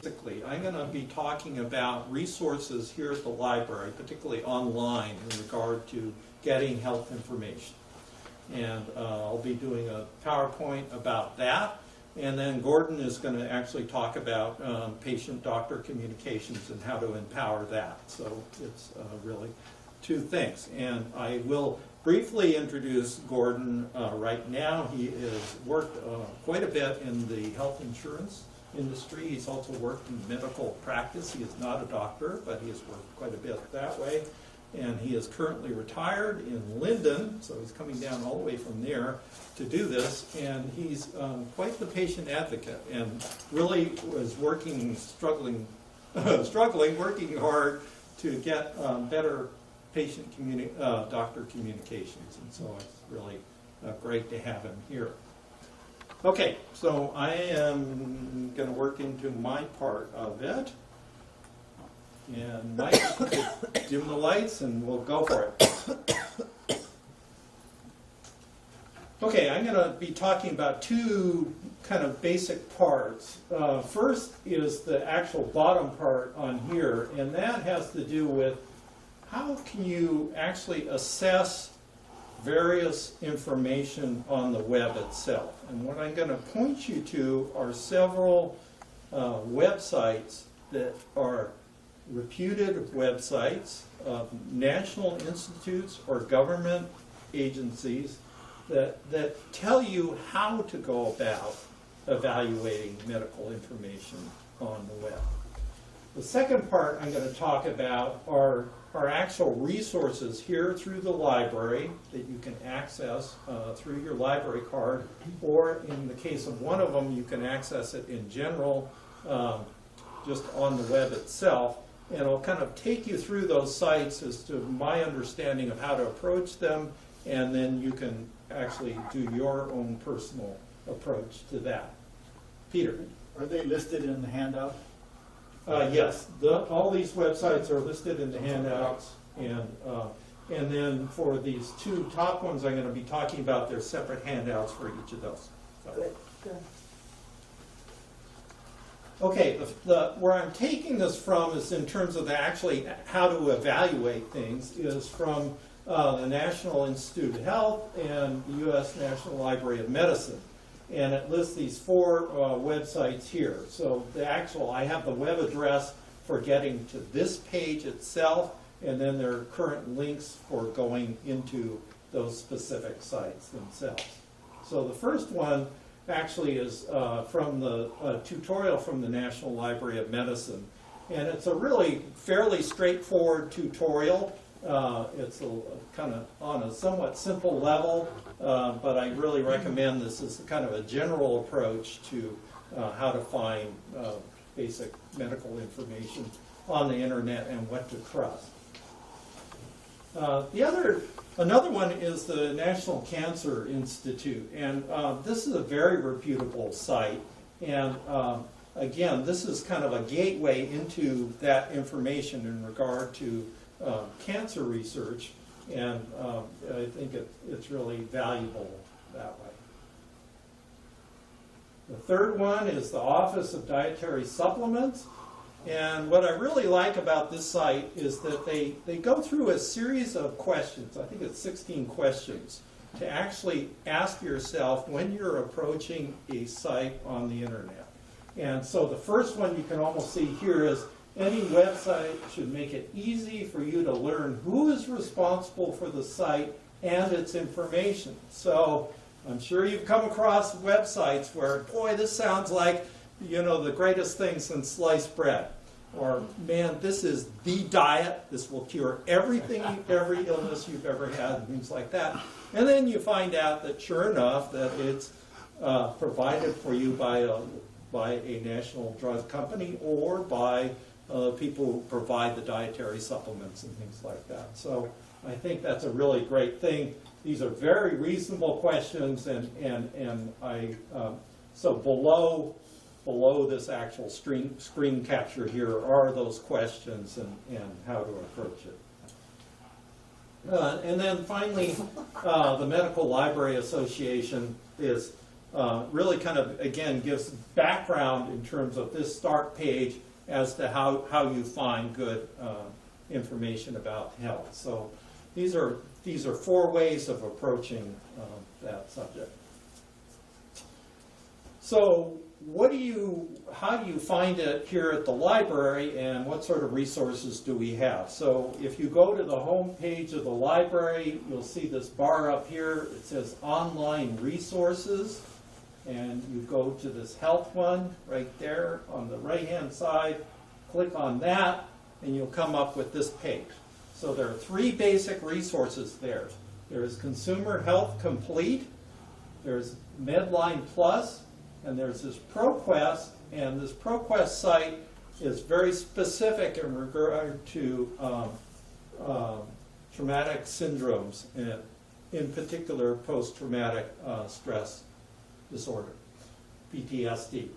Basically, I'm going to be talking about resources here at the library, particularly online, in regard to getting health information. And I'll be doing a PowerPoint about that. And then Gordon is going to actually talk about patient-doctor communications and how to empower that. So it's really two things. And I will briefly introduce Gordon right now. He has worked quite a bit in the health insurance industry. He's also worked in medical practice. He is not a doctor, but he has worked quite a bit that way. And he is currently retired in Linden, so he's coming down all the way from there to do this. And he's quite the patient advocate, and really was working, working hard to get better patient doctor communications. And so it's really great to have him here. Okay, so I am going to work into my part of it. And Mike, dim the lights and we'll go for it. Okay, I'm going to be talking about two kind of basic parts. First is the actual bottom part on here, and that has to do with how can you actually assess various information on the web itself. And what I'm going to point you to are several websites that are reputed websites of national institutes or government agencies that tell you how to go about evaluating medical information on the web. The second part I'm going to talk about are actual resources here through the library that you can access through your library card, or in the case of one of them, you can access it in general just on the web itself. And I'll kind of take you through those sites as to my understanding of how to approach them, and then you can actually do your own personal approach to that. Peter. Are they listed in the handout? Yes, all these websites are listed in the handouts, and then for these two top ones I'm going to be talking about, their separate handouts for each of those. So. Good. Okay, where I'm taking this from is in terms of actually how to evaluate things is from the National Institute of Health and the U.S. National Library of Medicine. And it lists these four websites here. So I have the web address for getting to this page itself, and then there are current links for going into those specific sites themselves. So the first one actually is from the tutorial from the National Library of Medicine. And it's a really fairly straightforward tutorial. It's kind of on a somewhat simple level, but I really recommend this as kind of a general approach to how to find basic medical information on the internet and what to trust. Another one is the National Cancer Institute, and this is a very reputable site. And again, this is kind of a gateway into that information in regard to cancer research, and I think it's really valuable that way. The third one is the Office of Dietary Supplements, and what I really like about this site is that they go through a series of questions. I think it's 16 questions to actually ask yourself when you're approaching a site on the internet. And so the first one you can almost see here is any website should make it easy for you to learn who is responsible for the site and its information. So I'm sure you've come across websites where, boy, this sounds like, the greatest thing since sliced bread. Or, man, this is the diet. This will cure everything, every illness you've ever had, and things like that. And then you find out that, sure enough, that it's provided for you by a national drug company or by people who provide the dietary supplements and things like that. So I think that's a really great thing. These are very reasonable questions, and so below this actual screen capture here are those questions and how to approach it. And then finally, the Medical Library Association is really kind of, again, gives background in terms of this start page as to how you find good information about health. So these are 4 ways of approaching that subject. So how do you find it here at the library, and what sort of resources do we have? So if you go to the home page of the library, you'll see this bar up here. It says online resources, and you go to this health one right there on the right hand side, click on that, and you'll come up with this page. So there are 3 basic resources there. There's Consumer Health Complete, there's Medline Plus, and there's this ProQuest, and this ProQuest site is very specific in regard to traumatic syndromes, and in particular post-traumatic stress disorder, PTSD.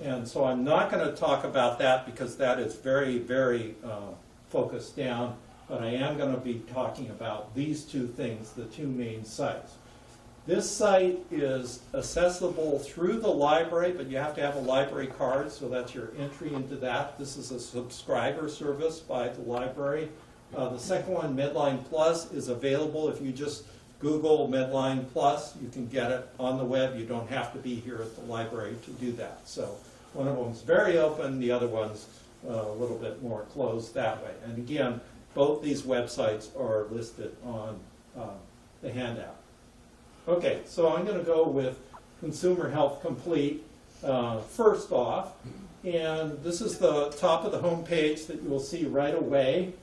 And so I'm not going to talk about that because that is very, very focused down, but I am going to be talking about these 2 things, the 2 main sites. This site is accessible through the library, but you have to have a library card, so that's your entry into that. This is a subscriber service by the library. The second one, Medline Plus, is available. If you just Google Medline Plus, you can get it on the web. You don't have to be here at the library to do that. So one of them's very open, the other one's a little bit more closed that way. And again, both these websites are listed on the handout. Okay, so I'm going to go with Consumer Health Complete first off, and this is the top of the home page that you will see right away.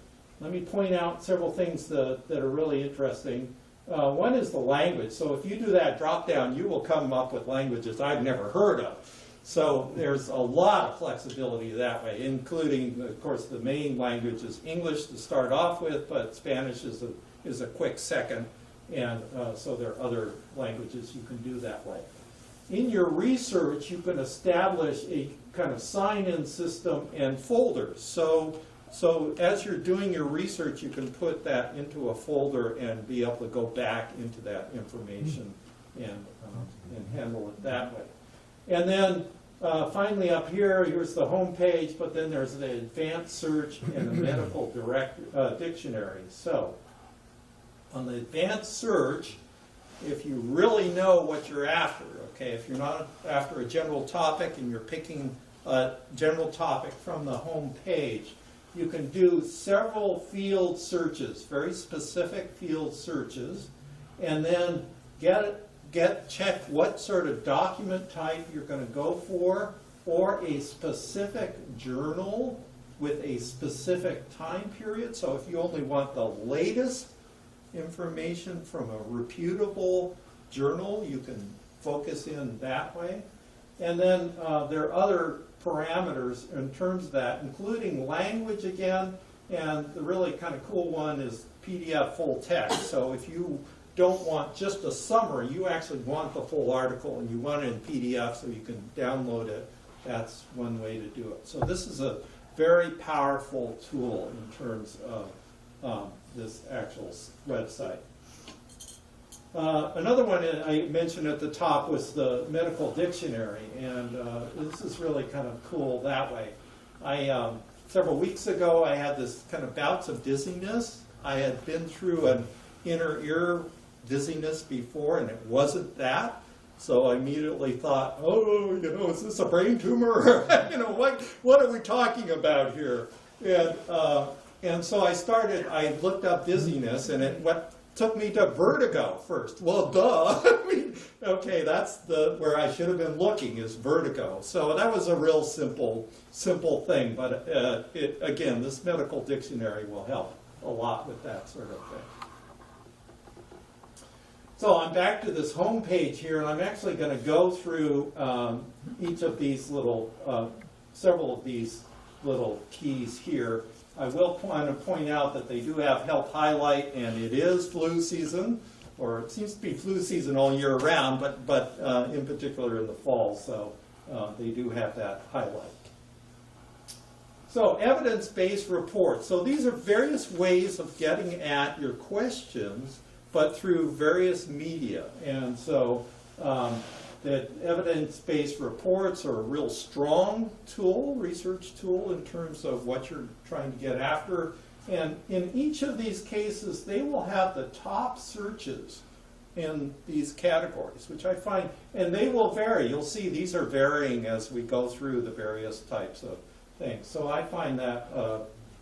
Let me point out several things that are really interesting. One is the language. So if you do that drop down, you will come up with languages I've never heard of. So there's a lot of flexibility that way, including, of course, the main language is English to start off with, but Spanish is a quick second. And so there are other languages you can do that way. In your research, you can establish a kind of sign-in system and folders. So as you're doing your research, you can put that into a folder and be able to go back into that information and handle it that way. And then finally up here, here's the home page, but then there's the advanced search and the medical dictionary. So on the advanced search, if you really know what you're after, okay, if you're not after a general topic and you're picking a general topic from the home page, you can do several field searches, very specific field searches, and then check what sort of document type you're going to go for, or a specific journal with a specific time period. So if you only want the latest information from a reputable journal, you can focus in that way. And then there are other parameters in terms of that, including language again, and the really kind of cool one is PDF full text. So if you don't want just a summary, you actually want the full article and you want it in PDF so you can download it, that's one way to do it. So this is a very powerful tool in terms of this actual website. Another one I mentioned at the top was the medical dictionary, and this is really kind of cool that way. Several weeks ago I had this kind of bouts of dizziness. I had been through an inner ear dizziness before, and it wasn't that. So I immediately thought, oh, is this a brain tumor? What are we talking about here? And so I looked up dizziness, and what took me to vertigo first. Well, duh. Okay, that's where I should have been looking, is vertigo. So that was a real simple thing, but again, this medical dictionary will help a lot with that sort of thing. So I'm back to this home page here, and I'm actually going to go through each of these several of these little keys here. I will want to point out that they do have Health Highlight, and it is flu season, or it seems to be flu season all year round, but in particular in the fall, so they do have that highlight. So evidence-based reports. So these are various ways of getting at your questions, but through various media. And so that evidence-based reports are a real strong tool, research tool, in terms of what you're trying to get after. And in each of these cases, they will have the top searches in these categories, which I find, and they will vary. You'll see these are varying as we go through the various types of things. So I find that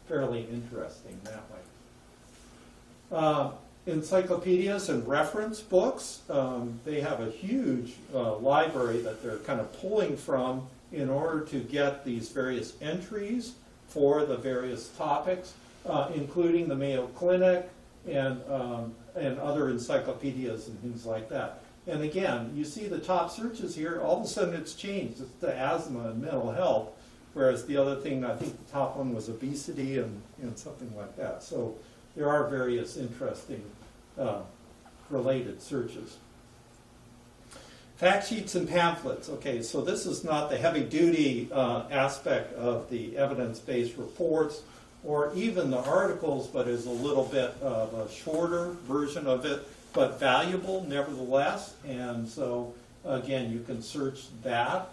fairly interesting that way. Encyclopedias and reference books, they have a huge library that they're kind of pulling from in order to get these various entries for the various topics, including the Mayo Clinic and other encyclopedias and things like that. And again, you see the top searches here, all of a sudden it's changed. It's to asthma and mental health, whereas the other thing, I think the top one was obesity and something like that. So there are various interesting related searches. Fact sheets and pamphlets. Okay, so this is not the heavy-duty aspect of the evidence-based reports or even the articles, but is a little bit of a shorter version of it, but valuable nevertheless. And so, again, you can search that.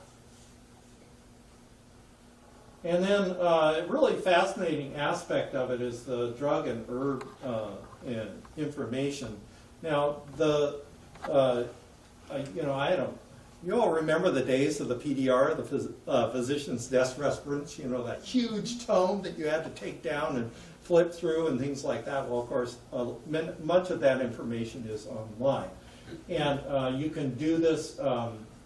And then a really fascinating aspect of it is the drug and herb information. Now, you all remember the days of the PDR, the physician's desk reference, that huge tome that you had to take down and flip through and things like that. Well, of course, much of that information is online. And you can do this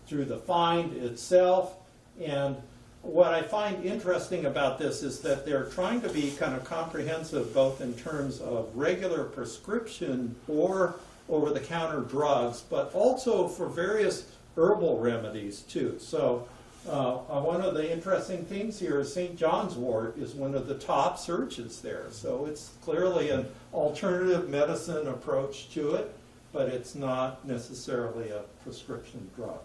through the find itself. And what I find interesting about this is that they're trying to be kind of comprehensive both in terms of regular prescription or over-the-counter drugs, but also for various herbal remedies too. So one of the interesting things here is St. John's wort is one of the top searches there. So it's clearly an alternative medicine approach to it, but it's not necessarily a prescription drug.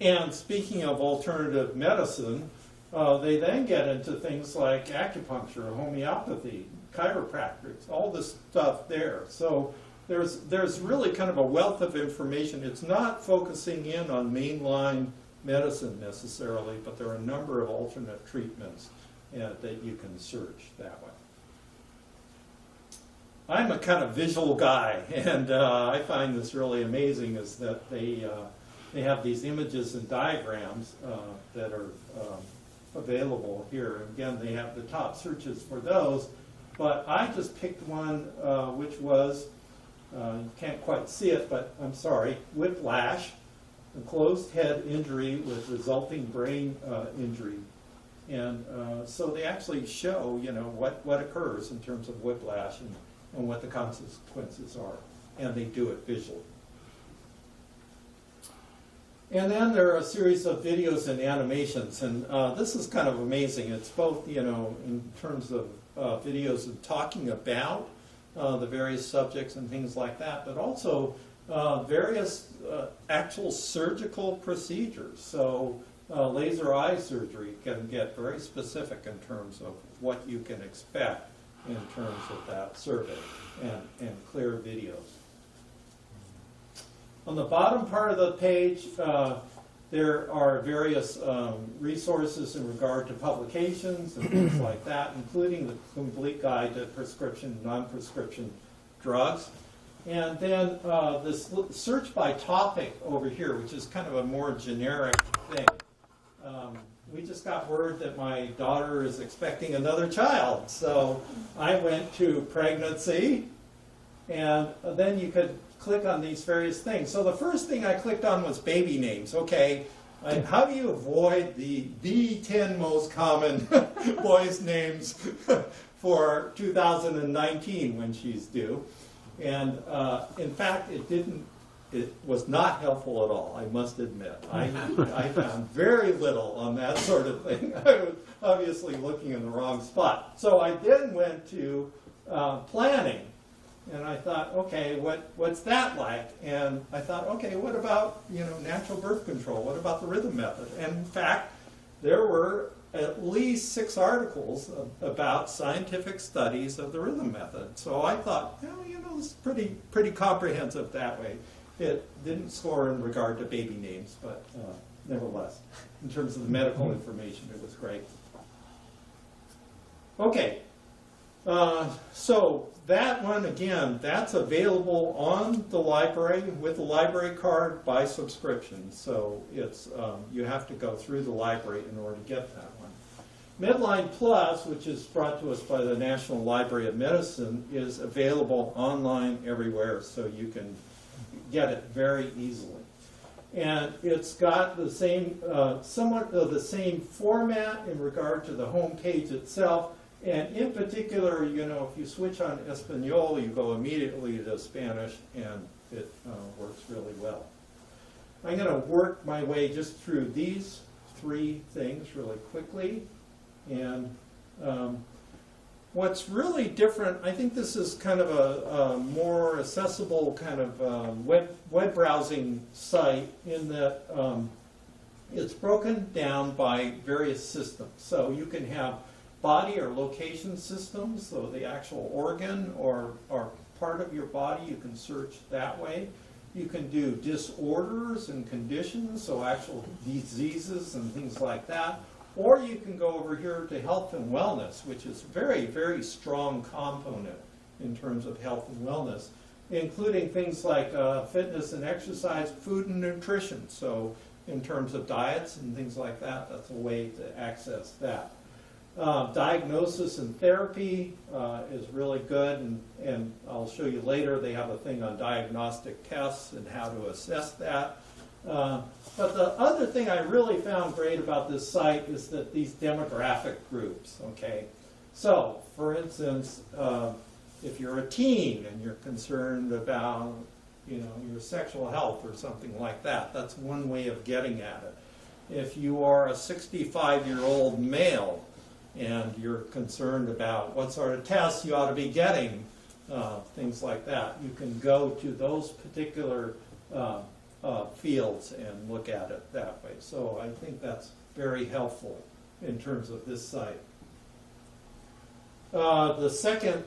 And speaking of alternative medicine, they then get into things like acupuncture, homeopathy, chiropractics, all this stuff there. So there's really kind of a wealth of information. It's not focusing in on mainline medicine necessarily, but there are a number of alternate treatments that you can search that way. I'm a kind of visual guy, and I find this really amazing is that they have these images and diagrams that are available here. Again, they have the top searches for those, but I just picked one which was, you can't quite see it, but I'm sorry, whiplash, a closed head injury with resulting brain injury. And so they actually show, what occurs in terms of whiplash and what the consequences are, and they do it visually. And then there are a series of videos and animations, and this is kind of amazing. It's both, in terms of videos of talking about the various subjects and things like that, but also various actual surgical procedures. So laser eye surgery can get very specific in terms of what you can expect in terms of that survey and clear videos. On the bottom part of the page, there are various resources in regard to publications and things like that, including the complete guide to prescription and non-prescription drugs. And then this search by topic over here, which is kind of a more generic thing. We just got word that my daughter is expecting another child. So I went to pregnancy, and then you could click on these various things. So the first thing I clicked on was baby names. Okay, how do you avoid the 10 most common boys' names for 2019 when she's due? And in fact, it was not helpful at all, I must admit. I found very little on that sort of thing. I was obviously looking in the wrong spot. So I then went to planning. And I thought, okay, what's that like? And I thought, okay, what about natural birth control? What about the rhythm method? And in fact, there were at least 6 articles about scientific studies of the rhythm method. So I thought, this is pretty comprehensive that way. It didn't score in regard to baby names, but nevertheless, in terms of the medical information, it was great. Okay, so that one, again, that's available on the library with the library card by subscription. So it's you have to go through the library in order to get that one. Medline Plus, which is brought to us by the National Library of Medicine, is available online everywhere, so you can get it very easily. And it's got the same, somewhat of the same format in regard to the home page itself. And in particular, you know, if you switch on Espanol, you go immediately to Spanish, and it works really well. I'm going to work my way just through these three things really quickly. And what's really different, I think this is kind of a more accessible kind of web browsing site in that it's broken down by various systems. So you can have body or location systems, so the actual organ or part of your body, you can search that way. You can do disorders and conditions, so actual diseases and things like that. Or you can go over here to health and wellness, which is a very, very strong component in terms of health and wellness, including things like fitness and exercise, food and nutrition. So in terms of diets and things like that, that's a way to access that. Diagnosis and therapy is really good, and I'll show you later, they have a thing on diagnostic tests and how to assess that. But the other thing I really found great about this site is that these demographic groups, okay? So, for instance, if you're a teen and you're concerned about, you know, your sexual health or something like that, that's one way of getting at it. If you are a 65-year-old male and you're concerned about what sort of tests you ought to be getting, things like that, you can go to those particular fields and look at it that way. So I think that's very helpful in terms of this site. The second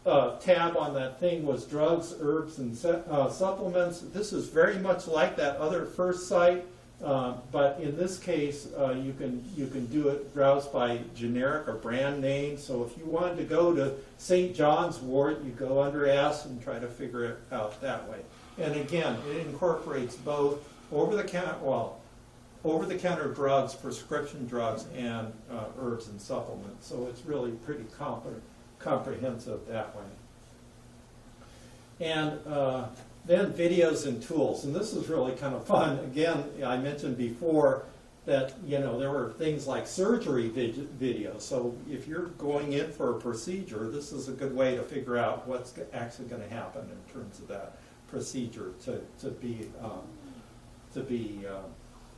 tab on that thing was drugs, herbs, and supplements. This is very much like that other first site, but in this case, you can do it, browse by generic or brand name. So if you wanted to go to St. John's wort, you go under S and try to figure it out that way. And again, it incorporates both over-the-counter drugs, prescription drugs, and herbs and supplements. So it's really pretty comprehensive that way. And then videos and tools. And this is really kind of fun. Again, I mentioned before that, you know, there were things like surgery videos. So if you're going in for a procedure, this is a good way to figure out what's actually going to happen in terms of that procedure to be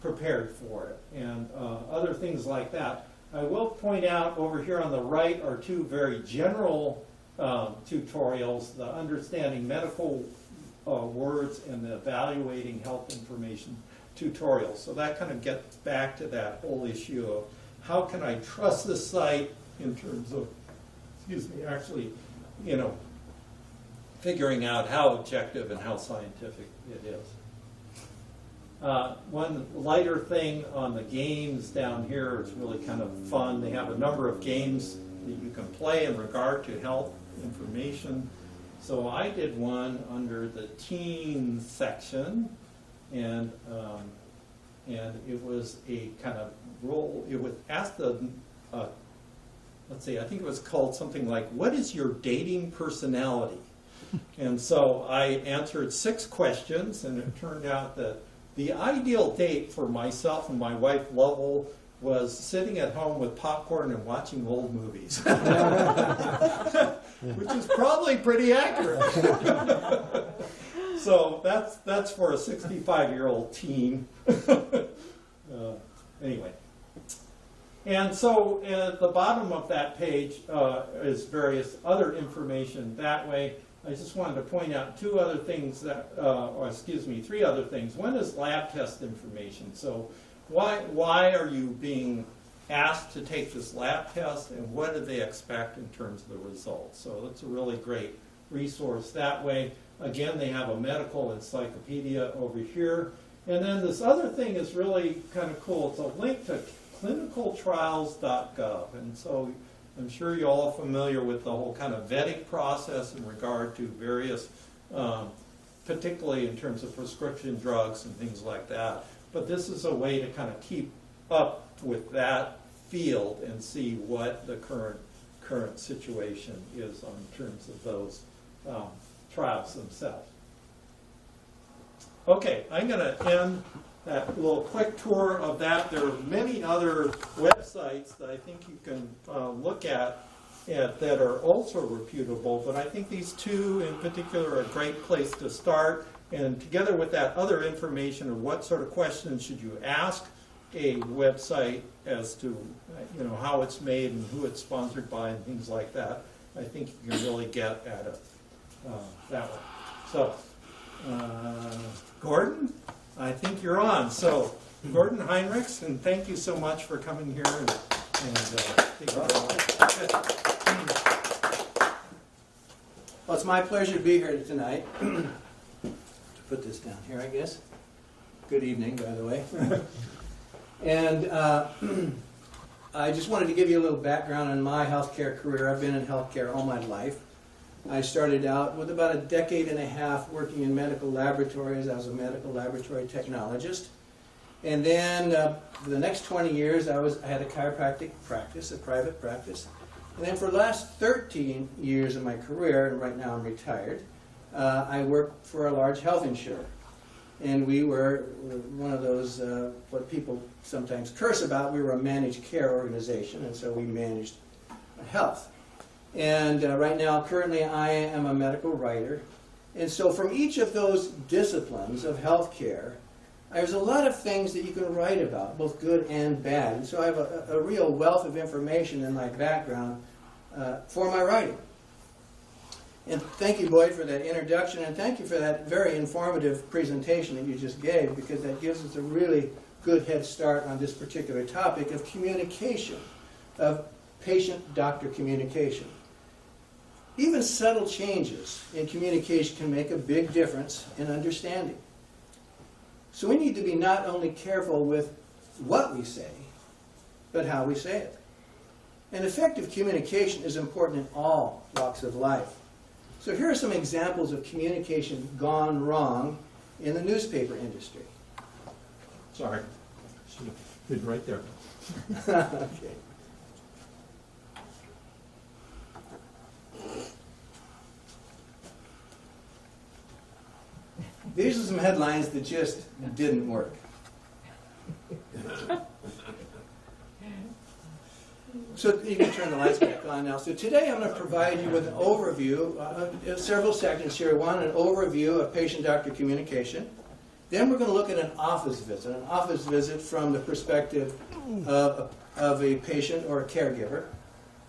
prepared for it, and other things like that. I will point out over here on the right are two very general tutorials: the understanding medical words and the evaluating health information tutorials. So that kind of gets back to that whole issue of how can I trust this site in terms of, actually, you know, figuring out how objective and how scientific it is. One lighter thing on the games down here is really kind of fun. They have a number of games that you can play in regard to health information. So I did one under the teen section, and it was a kind of role. It would ask the let's see, I think it was called something like, "What is your dating personality?" And so I answered 6 questions, and it turned out that the ideal date for myself and my wife Lovell was sitting at home with popcorn and watching old movies, which is probably pretty accurate. So that's for a 65-year-old teen. Anyway. And so at the bottom of that page is various other information that way. I just wanted to point out 3 other things. One is lab test information. So why are you being asked to take this lab test, and what do they expect in terms of the results? So that's a really great resource that way. Again, they have a medical encyclopedia over here. And then this other thing is really kind of cool. It's a link to clinicaltrials.gov. And so I'm sure you're all familiar with the whole kind of vetting process in regard to various, particularly in terms of prescription drugs and things like that. But this is a way to kind of keep up with that field and see what the current situation is on terms of those trials themselves. Okay, I'm going to end that little quick tour of that. There are many other websites that I think you can look at that are also reputable, but I think these two in particular are a great place to start. And together with that other information of what sort of questions should you ask a website as to how it's made and who it's sponsored by and things like that, I think you can really get at it that way. So, Gordon, I think you're on. So, Gordon Heinrichs, and thank you so much for coming here. And thank you very much. Well, it's my pleasure to be here tonight. To put this down here, I guess. Good evening, by the way. And I just wanted to give you a little background on my healthcare career. I've been in healthcare all my life. I started out with about a decade and a half working in medical laboratories. I was a medical laboratory technologist. And then for the next 20 years, I had a chiropractic practice, a private practice. And then for the last 13 years of my career, and right now I'm retired, I worked for a large health insurer. And we were one of those, what people sometimes curse about, we were a managed care organization, and so we managed health. And right now, currently, I am a medical writer. And so from each of those disciplines of healthcare, there's a lot of things that you can write about, both good and bad. And so I have a real wealth of information in my background for my writing. And thank you, Boyd, for that introduction, and thank you for that very informative presentation that you just gave, because that gives us a really good head start on this particular topic of communication, of patient-doctor communication. Even subtle changes in communication can make a big difference in understanding. So we need to be not only careful with what we say, but how we say it. And effective communication is important in all walks of life. So here are some examples of communication gone wrong in the newspaper industry. Sorry. Should have been right there. Okay. These are some headlines that just didn't work. So you can turn the lights back on now. So today I'm going to provide you with an overview, several sections here. One, an overview of patient-doctor communication. Then we're going to look at an office visit from the perspective of a patient or a caregiver.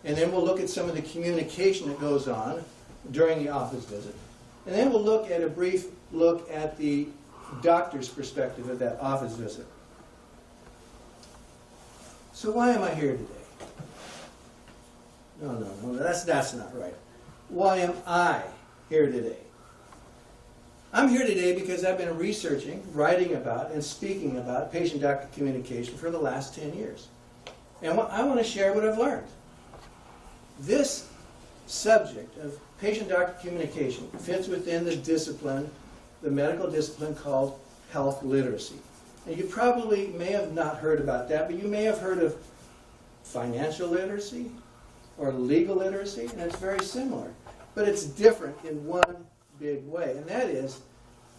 And then we'll look at some of the communication that goes on during the office visit. And then we'll look at a brief look at the doctor's perspective of that office visit. So why am I here today? No, that's not right. Why am I here today? I'm here today because I've been researching, writing about, and speaking about patient-doctor communication for the last 10 years. And I want to share what I've learned. This subject of patient-doctor communication fits within the discipline, the medical discipline called health literacy. And you probably may have not heard about that, but you may have heard of financial literacy or legal literacy, and it's very similar. But it's different in one big way, and that is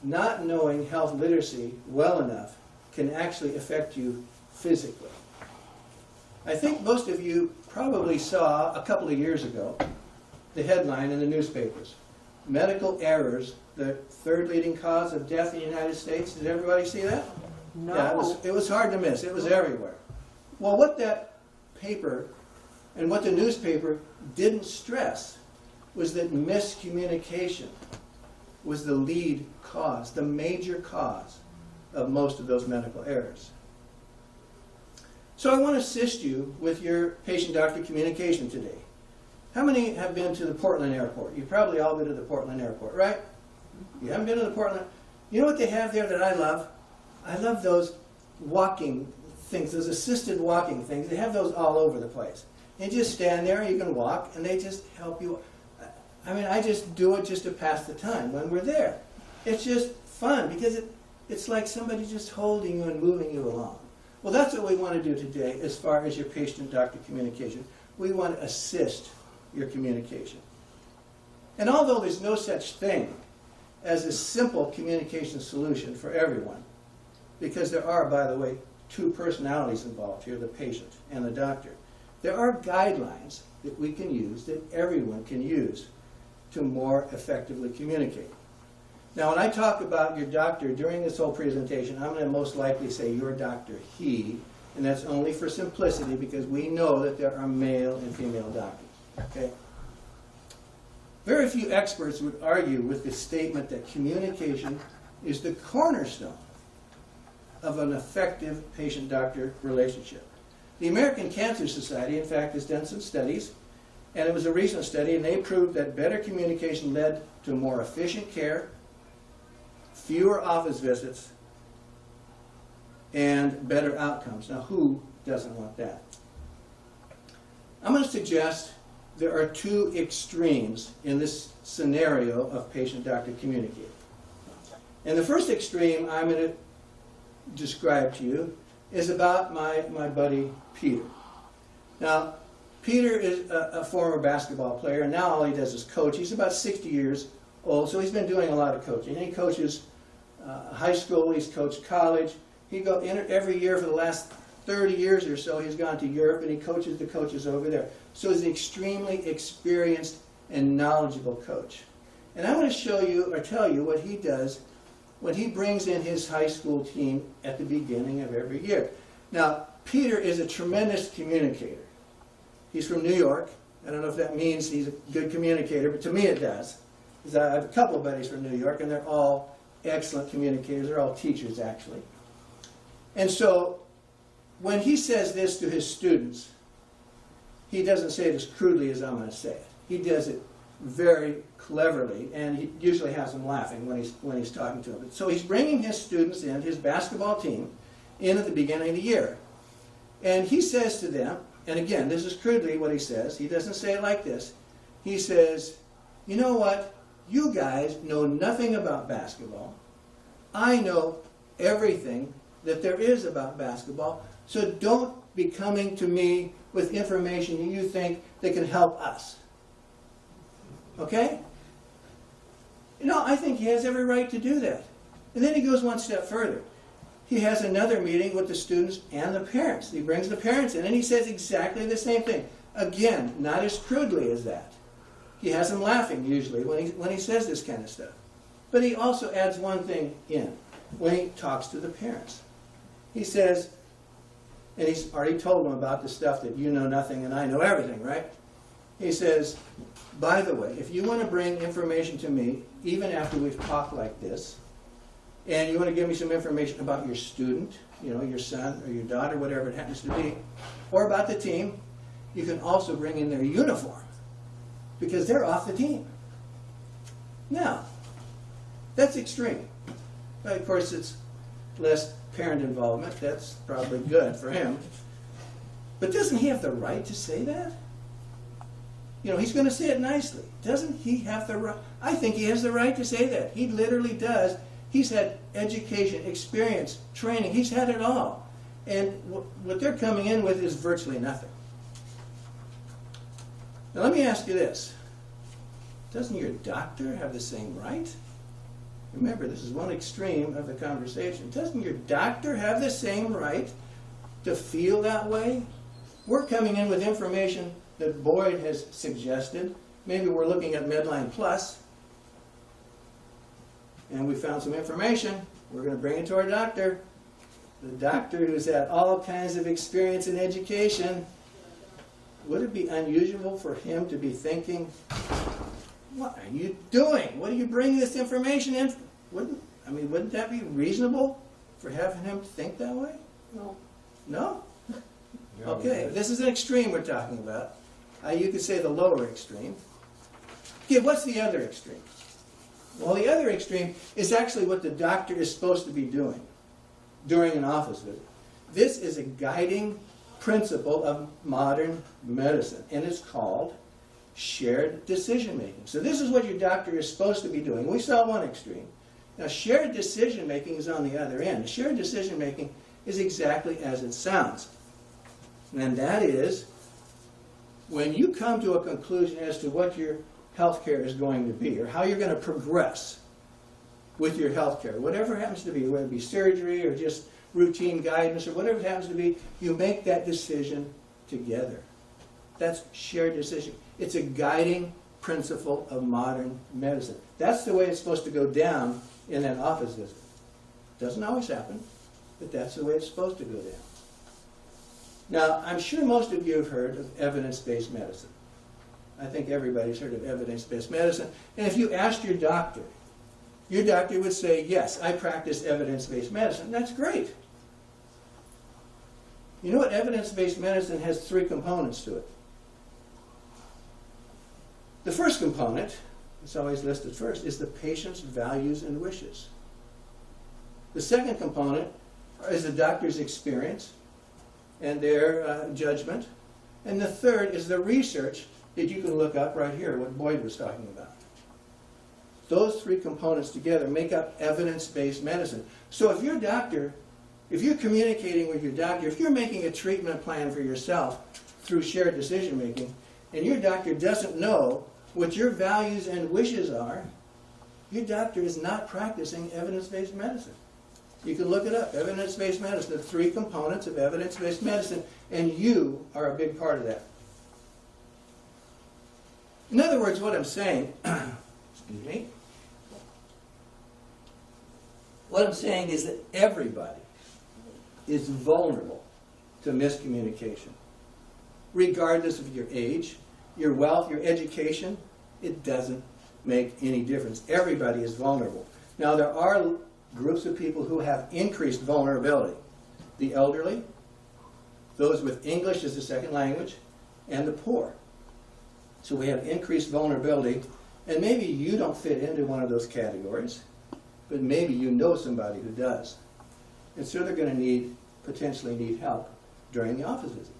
not knowing health literacy well enough can actually affect you physically. I think most of you probably saw a couple of years ago the headline in the newspapers, medical errors, the third leading cause of death in the United States. Did everybody see that? No. Yeah, it was hard to miss. It was everywhere. Well, what that paper and what the newspaper didn't stress was that miscommunication was the lead cause, the major cause of most of those medical errors. So I want to assist you with your patient-doctor communication today. How many have been to the Portland airport? You've probably all been to the Portland airport, right? You haven't been to the Portland? You know what they have there that I love? I love those walking things, those assisted walking things. They have those all over the place. You just stand there, you can walk, and they just help you. I mean, I just do it just to pass the time when we're there. It's just fun because it's like somebody just holding you and moving you along. Well, that's what we want to do today as far as your patient-doctor communication. We want to assist your communication. And although there's no such thing as a simple communication solution for everyone, because there are, by the way, two personalities involved here, the patient and the doctor, there are guidelines that we can use, that everyone can use, to more effectively communicate. Now, when I talk about your doctor during this whole presentation, I'm going to most likely say your doctor, he, and that's only for simplicity because we know that there are male and female doctors. Okay? Very few experts would argue with the statement that communication is the cornerstone of an effective patient-doctor relationship. The American Cancer Society, in fact, has done some studies, and it was a recent study, and they proved that better communication led to more efficient care, fewer office visits, and better outcomes. Now, who doesn't want that? I'm going to suggest there are two extremes in this scenario of patient-doctor communicating. And the first extreme I'm going to describe to you is about my buddy Peter. Now, Peter is a former basketball player, and now all he does is coach. He's about 60 years old, so he's been doing a lot of coaching. He coaches high school, he's coached college. Every year for the last 30 years or so, he's gone to Europe, and he coaches the coaches over there. So he's an extremely experienced and knowledgeable coach. And I'm going to show you, or tell you, what he does when he brings in his high school team at the beginning of every year. Now, Peter is a tremendous communicator. He's from New York. I don't know if that means he's a good communicator, but to me it does. Because I have a couple of buddies from New York, and they're all excellent communicators. They're all teachers, actually. And so, when he says this to his students, he doesn't say it as crudely as I'm going to say it. He does it very cleverly, and he usually has them laughing when he's talking to them. So he's bringing his students in, his basketball team, in at the beginning of the year. And he says to them, and again, this is crudely what he says. He doesn't say it like this. He says, you know what? You guys know nothing about basketball. I know everything that there is about basketball, so don't be coming to me with information you think that can help us. Okay? You know, I think he has every right to do that. And then he goes one step further. He has another meeting with the students and the parents. He brings the parents in, and he says exactly the same thing. Again, not as crudely as that. He has them laughing, usually, when he says this kind of stuff. But he also adds one thing in when he talks to the parents. He says, and he's already told them about the stuff that you know nothing and I know everything, right? He says, by the way, if you want to bring information to me, even after we've talked like this, and you want to give me some information about your student, you know, your son or your daughter, whatever it happens to be, or about the team, you can also bring in their uniform, because they're off the team. Now, that's extreme. But of course, it's less parent involvement. That's probably good for him. But doesn't he have the right to say that? You know, he's going to say it nicely. Doesn't he have the right? I think he has the right to say that. He literally does. He's had education, experience, training. He's had it all. And what they're coming in with is virtually nothing. Now let me ask you this. Doesn't your doctor have the same right? Remember, this is one extreme of the conversation. Doesn't your doctor have the same right to feel that way? We're coming in with information that Boyd has suggested. Maybe we're looking at Medline Plus, and we found some information. We're going to bring it to our doctor. The doctor who's had all kinds of experience in education. Would it be unusual for him to be thinking, what are you doing? What are you bringing this information in? Wouldn't that be reasonable for having him think that way? No. No? Okay, this is an extreme we're talking about. You could say the lower extreme. Okay, what's the other extreme? Well, the other extreme is actually what the doctor is supposed to be doing during an office visit. This is a guiding principle of modern medicine, and it's called shared decision making. So this is what your doctor is supposed to be doing. We saw one extreme. Now, shared decision making is on the other end. Shared decision making is exactly as it sounds. And that is when you come to a conclusion as to what your health care is going to be, or how you're going to progress with your health care, whatever it happens to be, whether it be surgery or just routine guidance or whatever it happens to be, you make that decision together. That's shared decision. It's a guiding principle of modern medicine. That's the way it's supposed to go down in an office visit. Doesn't always happen, but that's the way it's supposed to go down. Now, I'm sure most of you have heard of evidence-based medicine. I think everybody's heard of evidence-based medicine. And if you asked your doctor would say, yes, I practice evidence-based medicine. That's great. You know what? Evidence-based medicine has three components to it. The first component, it's always listed first, is the patient's values and wishes. The second component is the doctor's experience and their judgment. And the third is the research that you can look up right here, what Boyd was talking about. Those three components together make up evidence-based medicine. So if you're communicating with your doctor, if you're making a treatment plan for yourself through shared decision making, and your doctor doesn't know what your values and wishes are, your doctor is not practicing evidence-based medicine. You can look it up, evidence-based medicine, the three components of evidence-based medicine, and you are a big part of that. In other words, what I'm saying, excuse me, what I'm saying is that everybody is vulnerable to miscommunication. Regardless of your age, your wealth, your education, it doesn't make any difference. Everybody is vulnerable. Now, there are groups of people who have increased vulnerability. The elderly, those with English as a second language, and the poor. So we have increased vulnerability, and maybe you don't fit into one of those categories, but maybe you know somebody who does. And so they're going to potentially need help during the office visit.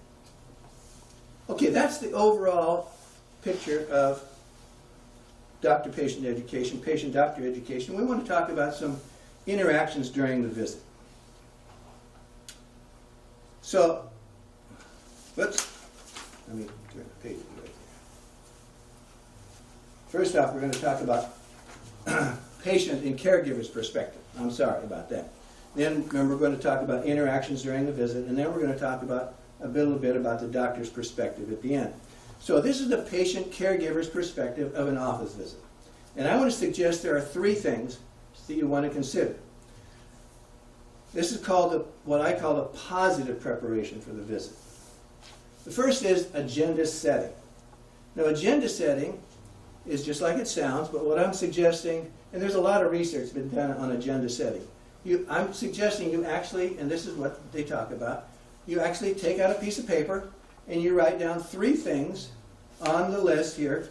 Okay, that's the overall picture of doctor-patient education, patient-doctor education. We want to talk about some interactions during the visit. So, let me turn the page right there. First off, we're going to talk about patient and caregiver's perspective. I'm sorry about that. Then, remember, we're going to talk about interactions during the visit, and then we're going to talk about a little bit about the doctor's perspective at the end. So this is the patient caregiver's perspective of an office visit. And I want to suggest there are three things that you want to consider. This is called what I call a positive preparation for the visit. The first is agenda setting. Now, agenda setting is just like it sounds, but what I'm suggesting, and there's a lot of research been done on agenda setting. I'm suggesting you actually, and this is what they talk about, you actually take out a piece of paper and you write down three things on the list here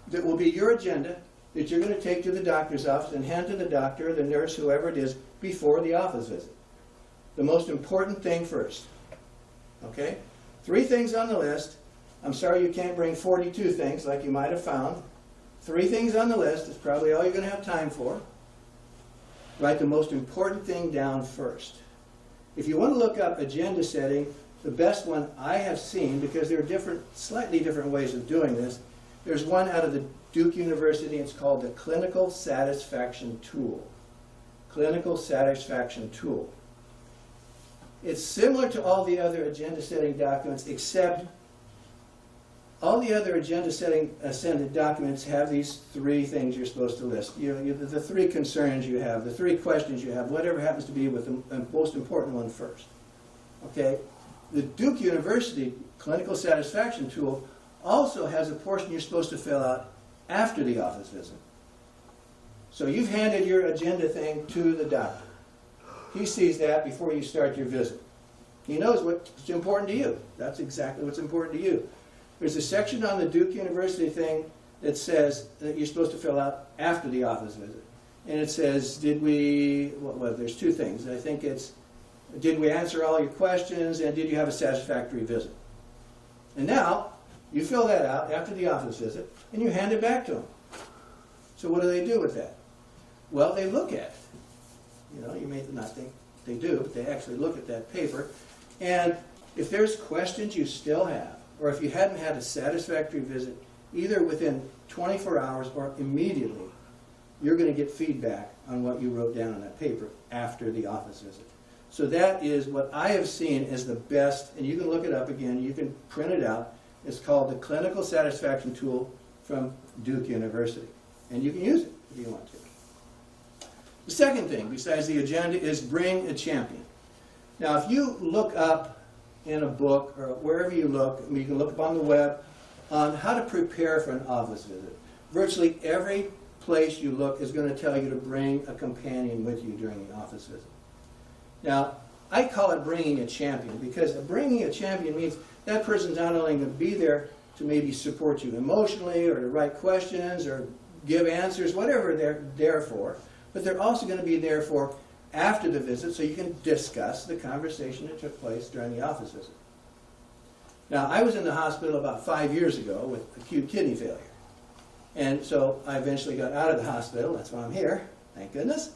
that will be your agenda that you're going to take to the doctor's office and hand to the doctor or the nurse, whoever it is, before the office visit. The most important thing first. Okay? Three things on the list. I'm sorry you can't bring 42 things like you might have found. Three things on the list is probably all you're going to have time for. Write the most important thing down first. If you want to look up agenda setting, the best one I have seen, because there are slightly different ways of doing this, there's one out of the Duke University. It's called the Clinical Satisfaction Tool. Clinical Satisfaction Tool. It's similar to all the other agenda setting documents, except all the other agenda setting ascended documents have these three things you're supposed to list. The three concerns you have, the three questions you have, whatever happens to be with the most important one first. Okay? The Duke University Clinical Satisfaction Tool also has a portion you're supposed to fill out after the office visit. So you've handed your agenda thing to the doctor. He sees that before you start your visit. He knows what's important to you. That's exactly what's important to you. There's a section on the Duke University thing that says that you're supposed to fill out after the office visit. And it says, well, there's two things. I think it's, did we answer all your questions, and did you have a satisfactory visit? And now, you fill that out after the office visit, and you hand it back to them. So what do they do with that? Well, they look at it. You know, you may not think they do, but they actually look at that paper. And if there's questions you still have, or if you hadn't had a satisfactory visit, either within 24 hours or immediately, you're going to get feedback on what you wrote down on that paper after the office visit. So that is what I have seen as the best, and you can look it up again, you can print it out. It's called the Clinical Satisfaction Tool from Duke University. And you can use it if you want to. The second thing, besides the agenda, is bring a champion. Now, if you look up in a book, or wherever you look, I mean, you can look up on the web, on how to prepare for an office visit. Virtually every place you look is going to tell you to bring a companion with you during the office visit. Now, I call it bringing a champion, because bringing a champion means that person's not only going to be there to maybe support you emotionally, or to write questions, or give answers, whatever they're there for, but they're also going to be there for after the visit, so you can discuss the conversation that took place during the office visit. Now, I was in the hospital about 5 years ago with acute kidney failure. And so I eventually got out of the hospital. That's why I'm here, thank goodness.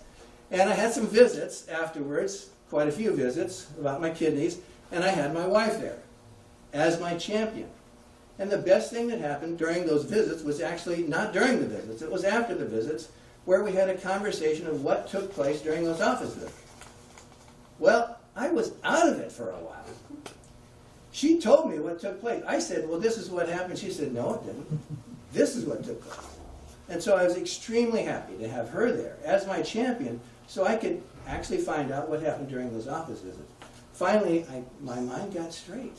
And I had some visits afterwards, quite a few visits about my kidneys, and I had my wife there as my champion. And the best thing that happened during those visits was actually not during the visits, it was after the visits, where we had a conversation of what took place during those office visits. Well, I was out of it for a while. She told me what took place. I said, well, this is what happened. She said, no, it didn't. This is what took place. And so I was extremely happy to have her there as my champion, so I could actually find out what happened during those office visits. Finally, my mind got straight.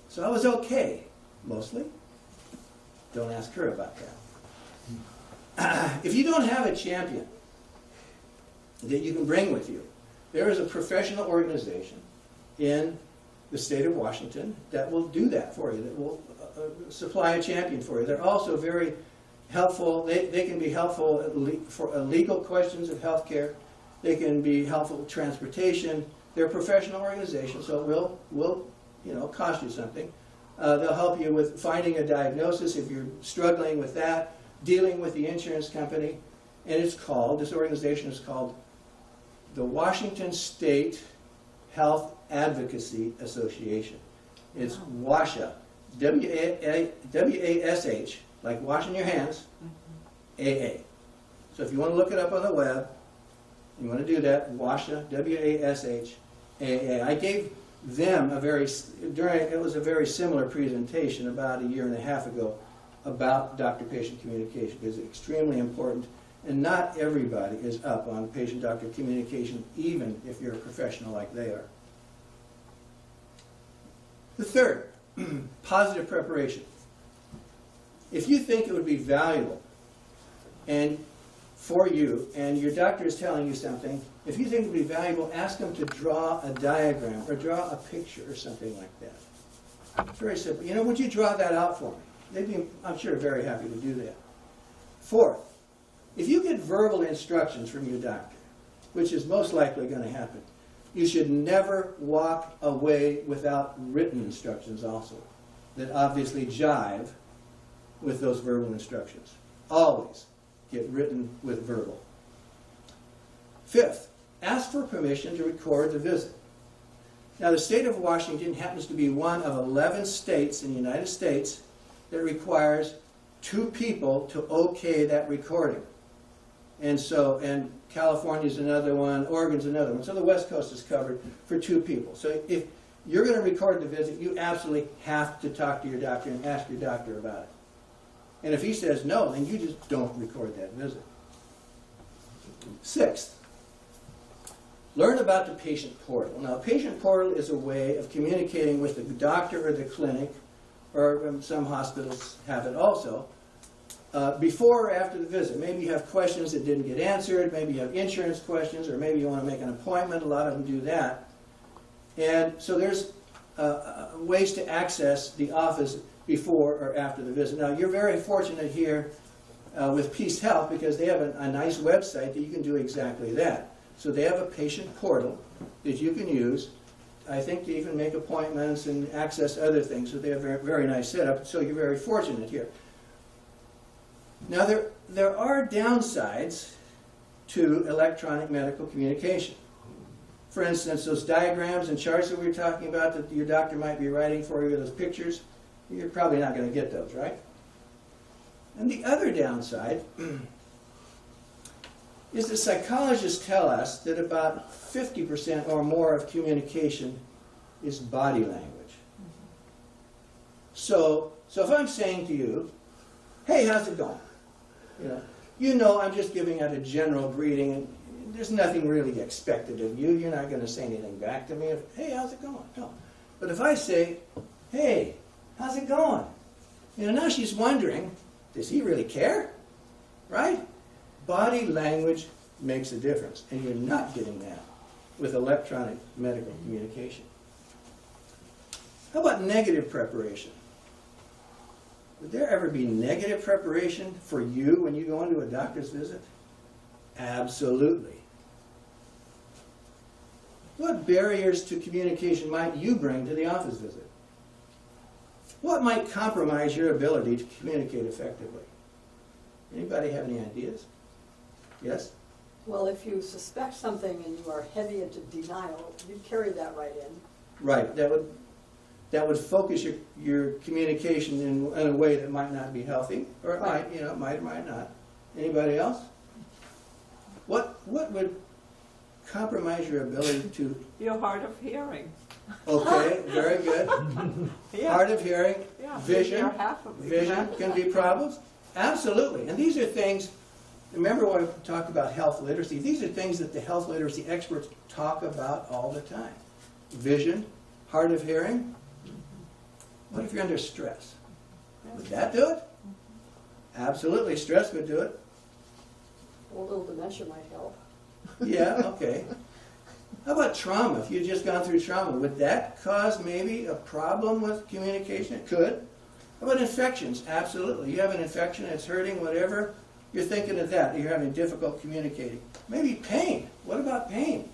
So I was okay, mostly. Don't ask her about that. If you don't have a champion that you can bring with you, there is a professional organization in the state of Washington that will do that for you, that will supply a champion for you. They're also very helpful. They can be helpful for legal questions of health care. They can be helpful with transportation. They're a professional organization, so it will cost you something. They'll help you with finding a diagnosis if you're struggling with that, dealing with the insurance company. And this organization is called the Washington State Health Advocacy Association. It's WASH, W-A-S-H, like washing your hands, A-A. So if you want to look it up on the web, you want to do that, WASH, W-A-S-H, A-A. I gave them it was a very similar presentation about 1.5 years ago about doctor-patient communication, because it's extremely important, and not everybody is up on patient-doctor communication, even if you're a professional like they are. The third, positive preparation. If you think it would be valuable and for you, and your doctor is telling you something, if you think it would be valuable, ask them to draw a diagram or draw a picture or something like that. It's very simple. You know, would you draw that out for me? They'd be, I'm sure, very happy to do that. Fourth, if you get verbal instructions from your doctor, which is most likely going to happen, you should never walk away without written instructions also, that obviously jive with those verbal instructions. Always get written with verbal. Fifth, ask for permission to record the visit. Now, the state of Washington happens to be one of 11 states in the United States that requires 2 people to okay that recording. And California's another one, Oregon's another one. So the West Coast is covered for 2 people. So if you're going to record the visit, you absolutely have to talk to your doctor and ask your doctor about it. And if he says no, then you just don't record that visit. Sixth, learn about the patient portal. Now, patient portal is a way of communicating with the doctor or the clinic, or some hospitals have it also, before or after the visit. Maybe you have questions that didn't get answered, maybe you have insurance questions, or maybe you want to make an appointment. A lot of them do that. And so there's ways to access the office before or after the visit. Now, you're very fortunate here with Peace Health because they have a nice website that you can do exactly that. So they have a patient portal that you can use, I think, to even make appointments and access other things. So they have a very, very nice setup. So you're very fortunate here. Now, there are downsides to electronic medical communication. For instance, those diagrams and charts that we were talking about that your doctor might be writing for you, those pictures, you're probably not going to get those, right? And the other downside is that psychologists tell us that about 50% or more of communication is body language. So if I'm saying to you, hey, how's it going? You know I'm just giving out a general greeting, and there's nothing really expected of you. You're not going to say anything back to me. Hey, how's it going? No. But if I say, hey, how's it going? Now she's wondering, does he really care? Right? Body language makes a difference, and you're not getting that with electronic medical communication. How about negative preparation? Would there ever be negative preparation for you when you go into a doctor's visit? Absolutely. What barriers to communication might you bring to the office visit? What might compromise your ability to communicate effectively? Anybody have any ideas? Yes? Well, if you suspect something and you are heavy into denial, you carry that right in. Right. That would focus your communication in a way that might not be healthy, or it Right. might or might not. Anybody else? What would compromise your ability to? You're hard of hearing. Okay, very good. Yeah. Hard of hearing, Yeah, vision. you're half of it. Vision can be problems. Absolutely. And these are things, remember when we talked about health literacy, these are things that the health literacy experts talk about all the time. Vision, hard of hearing. What if you're under stress? Would that do it? Absolutely, stress would do it. A little dementia might help. Yeah, okay. How about trauma? If you've just gone through trauma, would that cause maybe a problem with communication? It could. How about infections? Absolutely. You have an infection, it's hurting, whatever. You're thinking of that. You're having difficult communicating. Maybe pain. What about pain?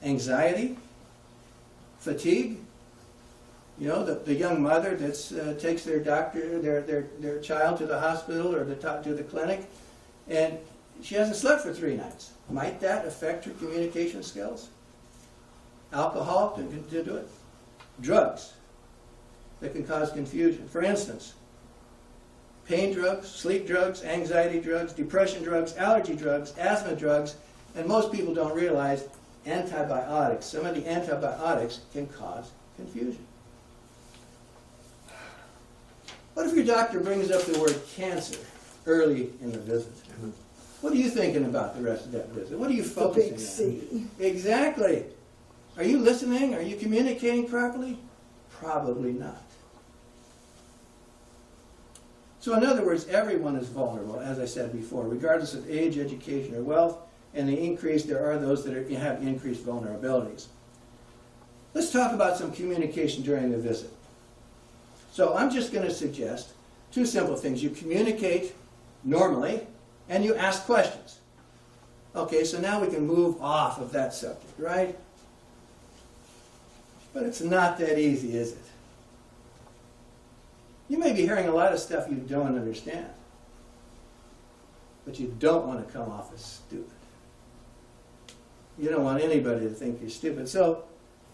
Anxiety? Fatigue? The young mother that takes their doctor, their child to the hospital or to the clinic, and she hasn't slept for 3 nights. Might that affect her communication skills? Alcohol can do it. Drugs that can cause confusion. For instance, pain drugs, sleep drugs, anxiety drugs, depression drugs, allergy drugs, asthma drugs, and most people don't realize antibiotics. Some of the antibiotics can cause confusion. What if your doctor brings up the word cancer early in the visit? What are you thinking about the rest of that visit? What are you focusing on? The big C. Exactly. Are you listening? Are you communicating properly? Probably not. So in other words, everyone is vulnerable, as I said before, regardless of age, education, or wealth, and there are those that have increased vulnerabilities. Let's talk about some communication during the visit. So I'm just going to suggest 2 simple things. You communicate normally, and you ask questions. Okay, so now we can move off of that subject, right? But it's not that easy, is it? You may be hearing a lot of stuff you don't understand, but you don't want to come off as stupid. You don't want anybody to think you're stupid. So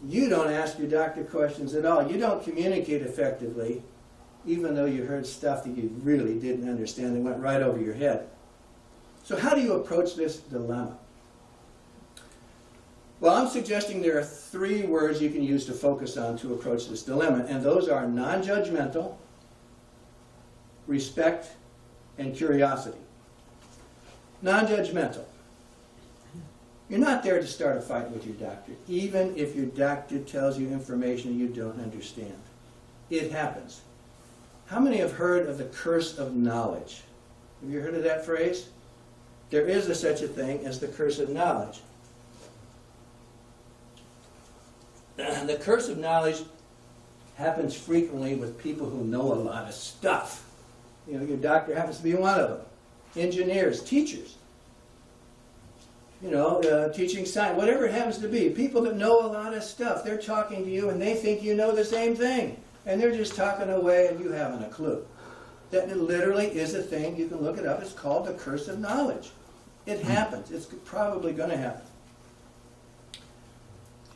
you don't ask your doctor questions at all. You don't communicate effectively, even though you heard stuff that you really didn't understand and went right over your head. So how do you approach this dilemma? Well, I'm suggesting there are 3 words you can use to focus on to approach this dilemma, and those are non-judgmental, respect, and curiosity. Non-judgmental. You're not there to start a fight with your doctor, even if your doctor tells you information you don't understand. It happens. How many have heard of the curse of knowledge? Have you heard of that phrase? There is such a thing as the curse of knowledge. the curse of knowledge happens frequently with people who know a lot of stuff. You know, your doctor happens to be one of them. Engineers, teachers. You know, teaching science, whatever it happens to be. People that know a lot of stuff, they're talking to you and they think you know the same thing. And they're just talking away and you haven't a clue. That literally is a thing. You can look it up. It's called the curse of knowledge. It happens. It's probably going to happen.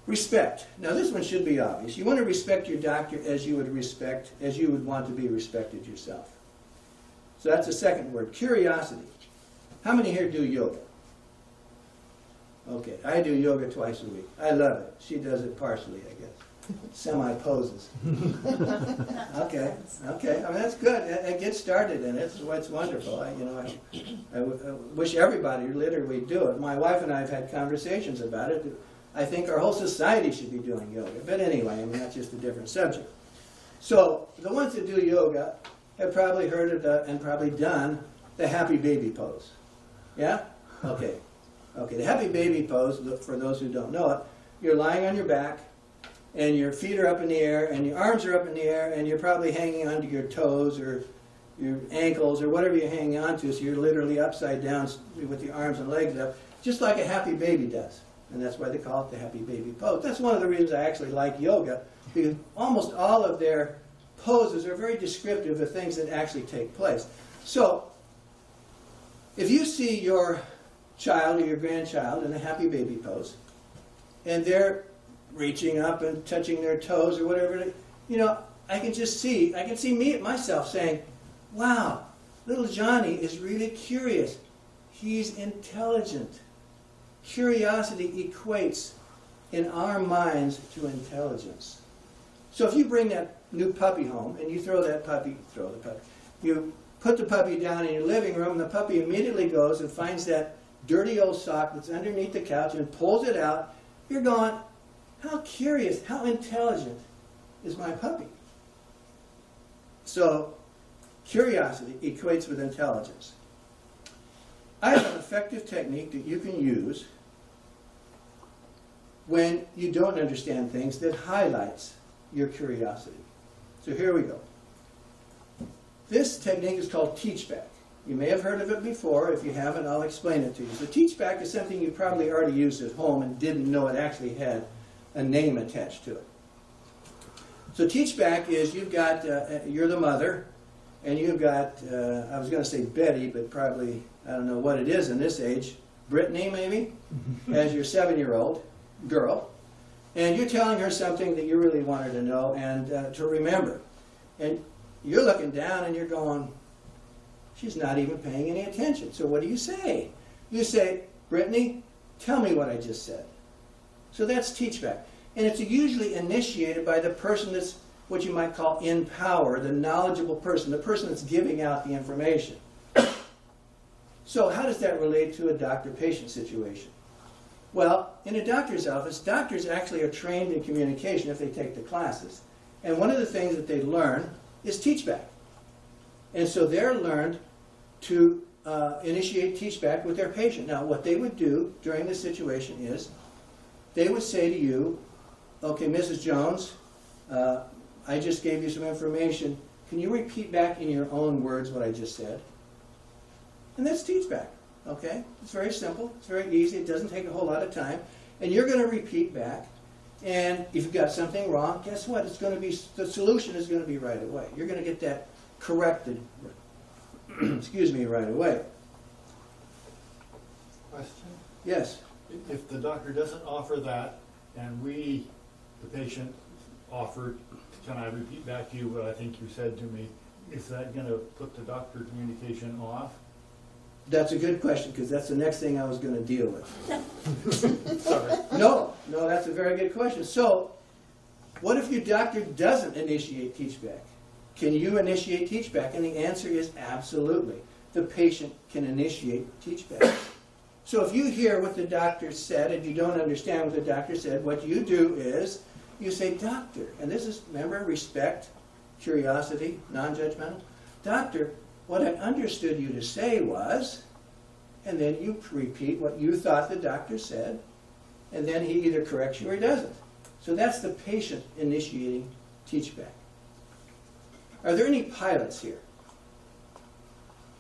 Respect. Now this one should be obvious. You want to respect your doctor as you would want to be respected yourself. So that's the second word. Curiosity. How many here do yoga? Okay, I do yoga twice a week. I love it. She does it partially, I guess. Semi-poses. Okay. I mean, that's good. And get started in it. It's wonderful. I wish everybody literally do it. My wife and I have had conversations about it. I think our whole society should be doing yoga. But anyway, I mean, that's just a different subject. So, the ones that do yoga have probably heard of and probably done the happy baby pose. Yeah? Okay. Okay, the happy baby pose, for those who don't know it, you're lying on your back, and your feet are up in the air, and your arms are up in the air, and you're probably hanging onto your toes or your ankles or whatever you're hanging onto, so you're literally upside down with your arms and legs up, just like a happy baby does. And that's why they call it the happy baby pose. That's one of the reasons I actually like yoga, because almost all of their poses are very descriptive of things that actually take place. So, if you see your child or your grandchild in a happy baby pose, and they're reaching up and touching their toes or whatever, you know, I can see myself saying, wow, little Johnny is really curious. He's intelligent. Curiosity equates in our minds to intelligence. So if you bring that new puppy home and you you put the puppy down in your living room, and the puppy immediately goes and finds that dirty old sock that's underneath the couch and pulls it out, you're going, how curious, how intelligent is my puppy? So, curiosity equates with intelligence. I have an effective technique that you can use when you don't understand things that highlights your curiosity. So here we go. This technique is called teach back. You may have heard of it before. If you haven't, I'll explain it to you. So teach back is something you probably already used at home and didn't know it actually had a name attached to it. So teach back is you've got, you're the mother, and you've got, I was going to say Betty, but probably, I don't know what it is in this age, Brittany maybe, as your 7-year-old girl, and you're telling her something that you really want her to know and to remember. And you're looking down and you're going, she's not even paying any attention. So what do you say? You say, Brittany, tell me what I just said. So that's teach back. And it's usually initiated by the person that's what you might call in power, the knowledgeable person, the person that's giving out the information. So how does that relate to a doctor-patient situation? Well, in a doctor's office, doctors actually are trained in communication if they take the classes. And one of the things that they learn is teach back. And so they're learned to initiate teach back with their patient. Now, what they would do during this situation is they would say to you, okay, Mrs. Jones, I just gave you some information. Can you repeat back in your own words what I just said? And that's teach back, okay? It's very simple. It's very easy. It doesn't take a whole lot of time. And you're going to repeat back. And if you've got something wrong, guess what? It's going to be, the solution is going to be right away. You're going to get that corrected, excuse me, right away. Question? Yes? If the doctor doesn't offer that, and we, the patient, offered, can I repeat back to you what I think you said to me, is that going to put the doctor communication off? That's a good question, because that's the next thing I was going to deal with. Sorry. No, that's a very good question. So, what if your doctor doesn't initiate teach back? Can you initiate teach back? And the answer is absolutely. The patient can initiate teach back. So if you hear what the doctor said and you don't understand what the doctor said, what you do is you say, doctor, and this is, remember, respect, curiosity, non-judgmental. Doctor, what I understood you to say was, and then you repeat what you thought the doctor said, and then he either corrects you or he doesn't. So that's the patient initiating teach-back. Are there any pilots here?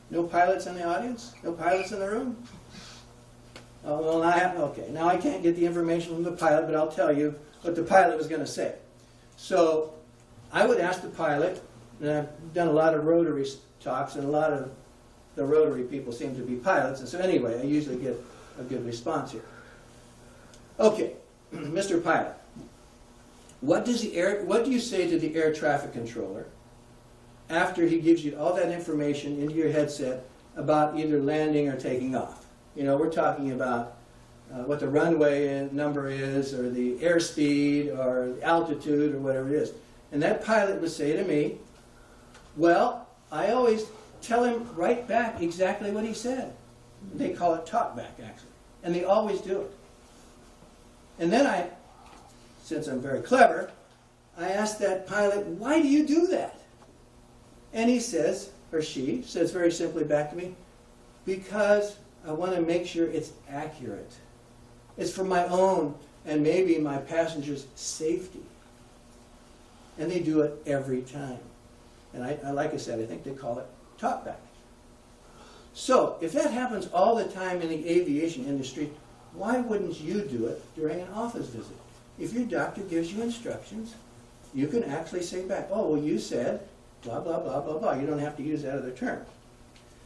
No pilots in the audience? No pilots in the room? Oh, well, okay. Now I can't get the information from the pilot, but I'll tell you what the pilot was going to say. So I would ask the pilot, and I've done a lot of Rotary talks, and a lot of the Rotary people seem to be pilots, and so anyway, I usually get a good response here. Okay, Mr. Pilot, what do you say to the air traffic controller after he gives you all that information into your headset about either landing or taking off? You know, we're talking about what the runway number is, or the airspeed, or the altitude, or whatever it is. And that pilot would say to me, well, I always tell him right back exactly what he said. They call it talkback, actually. And they always do it. And then since I'm very clever, I asked that pilot, why do you do that? And he says, or she says very simply back to me, because I want to make sure it's accurate. It's for my own and maybe my passengers' safety. And they do it every time. And like I said, I think they call it talkback. So, if that happens all the time in the aviation industry, why wouldn't you do it during an office visit? If your doctor gives you instructions, you can actually say back, oh, well, you said blah, blah, blah, blah, blah. You don't have to use that other term.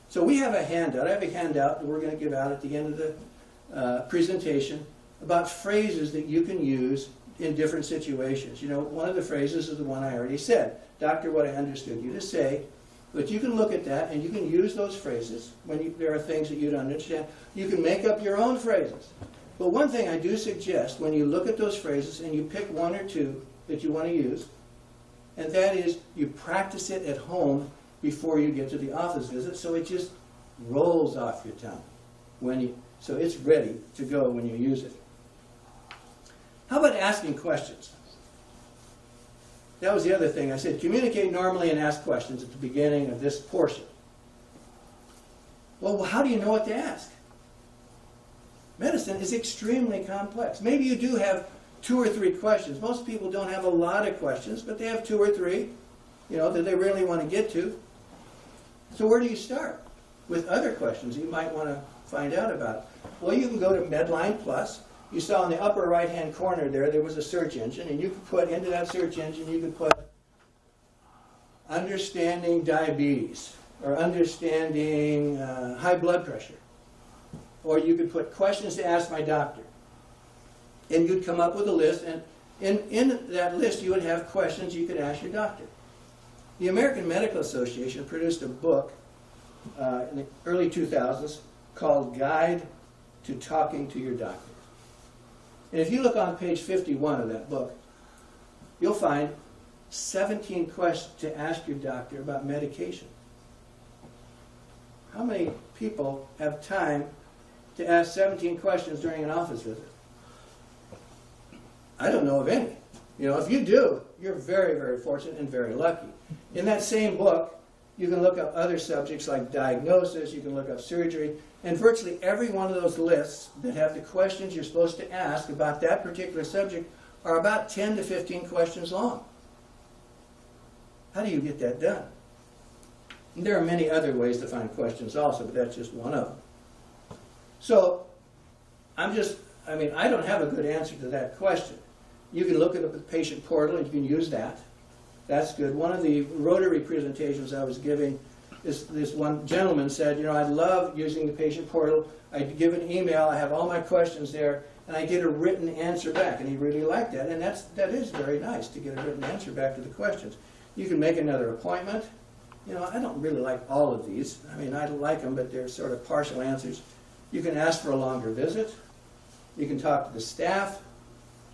So we have a handout. I have a handout that we're going to give out at the end of the presentation about phrases that you can use in different situations. You know, one of the phrases is the one I already said. Doctor, what I understood you to say. But you can look at that and you can use those phrases when there are things that you don't understand. You can make up your own phrases. But one thing I do suggest when you look at those phrases and you pick one or two that you want to use, and that is you practice it at home before you get to the office visit, so it just rolls off your tongue so it's ready to go when you use it. How about asking questions? That was the other thing. I said communicate normally and ask questions at the beginning of this portion. Well, how do you know what to ask? Medicine is extremely complex. Maybe you do have 2 or 3 questions. Most people don't have a lot of questions, but they have 2 or 3, that they really want to get to. So where do you start? With other questions you might want to find out about. Well, you can go to Medline Plus. You saw in the upper right-hand corner there was a search engine, and you could put into that search engine, you could put understanding diabetes, or understanding high blood pressure. Or you could put questions to ask my doctor. And you'd come up with a list, and in that list you would have questions you could ask your doctor. The American Medical Association produced a book in the early 2000s called Guide to Talking to Your Doctor. And if you look on page 51 of that book, you'll find 17 questions to ask your doctor about medication. How many people have time to ask 17 questions during an office visit? I don't know of any. If you do, you're very, very fortunate and very lucky. In that same book, you can look up other subjects like diagnosis, you can look up surgery, and virtually every one of those lists that have the questions you're supposed to ask about that particular subject are about 10 to 15 questions long. How do you get that done? And there are many other ways to find questions also, but that's just one of them. So, I don't have a good answer to that question. You can look at the patient portal and you can use that. That's good. One of the Rotary presentations I was giving, this one gentleman said, I love using the patient portal. I give an email, I have all my questions there, and I get a written answer back. And he really liked that. And that is very nice to get a written answer back to the questions. You can make another appointment. I don't really like all of these. I like them, but they're sort of partial answers. You can ask for a longer visit. You can talk to the staff.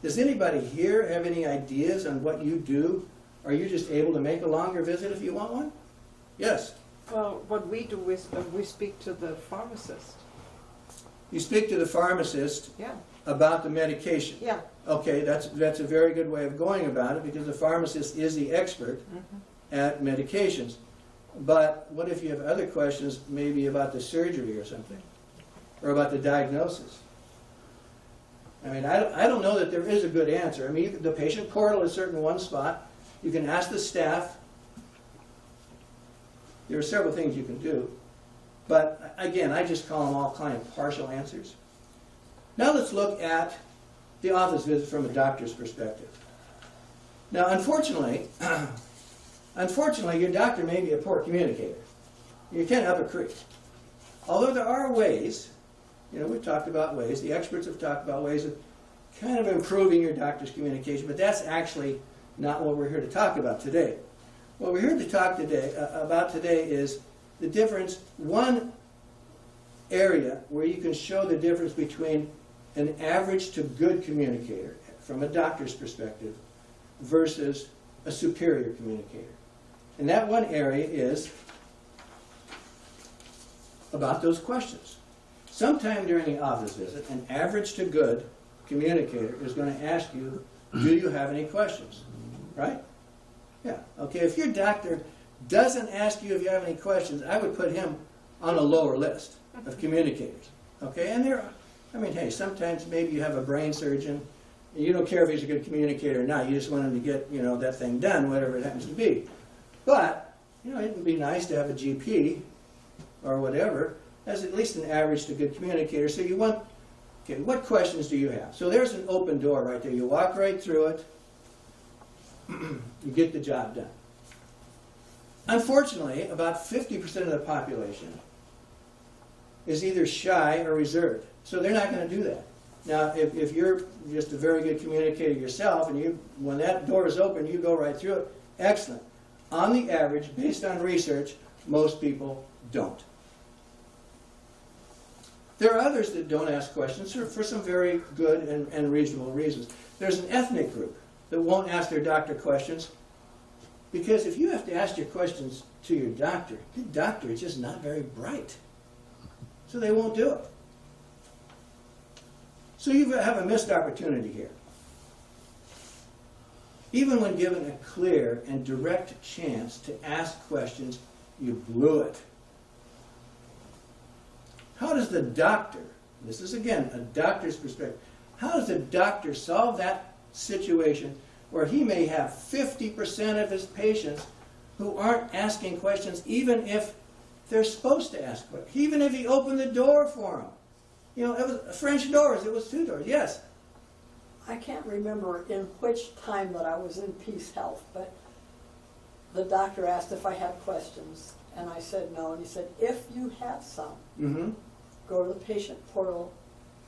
Does anybody here have any ideas on what you do? Are you just able to make a longer visit if you want one? Yes. Well, what we do is we speak to the pharmacist. You speak to the pharmacist about the medication. Yeah. Okay, that's a very good way of going about it, because the pharmacist is the expert at medications. But what if you have other questions, maybe about the surgery or something, or about the diagnosis? I mean, I don't know that there is a good answer. I mean, the patient portal is certainly one spot. You can ask the staff. There are several things you can do. But again, I just call them all kind of partial answers. Now let's look at the office visit from a doctor's perspective. Now, unfortunately, your doctor may be a poor communicator. You're kind of up a creek. Although there are ways, you know, we've talked about ways, the experts have talked about ways of kind of improving your doctor's communication, but that's actually not what we're here to talk about today. What we're here to talk about today is the difference, one area where you can show the difference between an average to good communicator from a doctor's perspective versus a superior communicator. And that one area is about those questions. Sometime during the office visit, an average to good communicator is going to ask you, do you have any questions? Right? Yeah. Okay, if your doctor doesn't ask you if you have any questions, I would put him on a lower list of communicators. Okay, and I mean, hey, sometimes maybe you have a brain surgeon, and you don't care if he's a good communicator or not, you just want him to get, you know, that thing done, whatever it happens to be. But, you know, it would be nice to have a GP or whatever as at least an average to good communicator. So you want, okay, what questions do you have? So there's an open door right there. You walk right through it, you get the job done. Unfortunately, about 50% of the population is either shy or reserved. So they're not going to do that. Now, if you're just a very good communicator yourself, and when that door is open, you go right through it, excellent. On the average, based on research, most people don't. There are others that don't ask questions for some very good and reasonable reasons. There's an ethnic group that won't ask their doctor questions because if you have to ask your questions to your doctor is just not very bright. So they won't do it. So you have a missed opportunity here. Even when given a clear and direct chance to ask questions, you blew it. How does the doctor, this is again a doctor's perspective, how does the doctor solve that situation where he may have 50% of his patients who aren't asking questions even if they're supposed to ask questions, even if he opened the door for them? You know, it was French doors, it was 2 doors, yes. I can't remember in which time that I was in Peace Health, but the doctor asked if I had questions, and I said no, and he said, if you have some, go to the patient portal,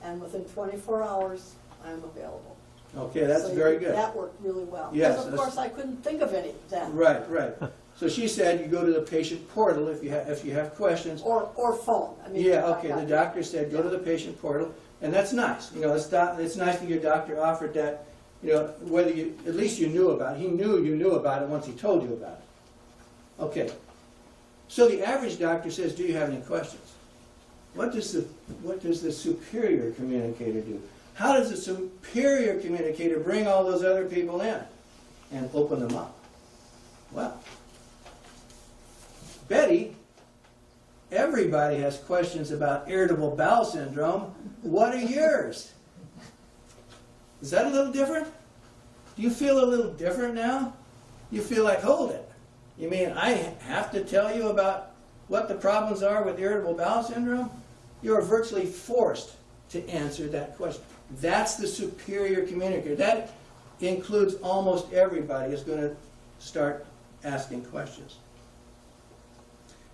and within 24 hours, I'm available. Okay, that's So very good. That worked really well. Yes, Because, of course, I couldn't think of any then. Right, right. So she said you go to the patient portal if you have questions. Or phone. I mean, Yeah, okay, the doctor said go to the patient portal, and that's nice. You know, it's nice that your doctor offered that, you know, whether you, at least you knew about it. He knew you knew about it once he told you about it. Okay. So the average doctor says, do you have any questions? What does the superior communicator do? How does the superior communicator bring all those other people in and open them up? Well, Betty, everybody has questions about irritable bowel syndrome. What are yours? Is that a little different? Do you feel a little different now? You feel like, hold it. You mean I have to tell you about what the problems are with irritable bowel syndrome? You are virtually forced to answer that question. That's the superior communicator. That includes almost everybody is going to start asking questions.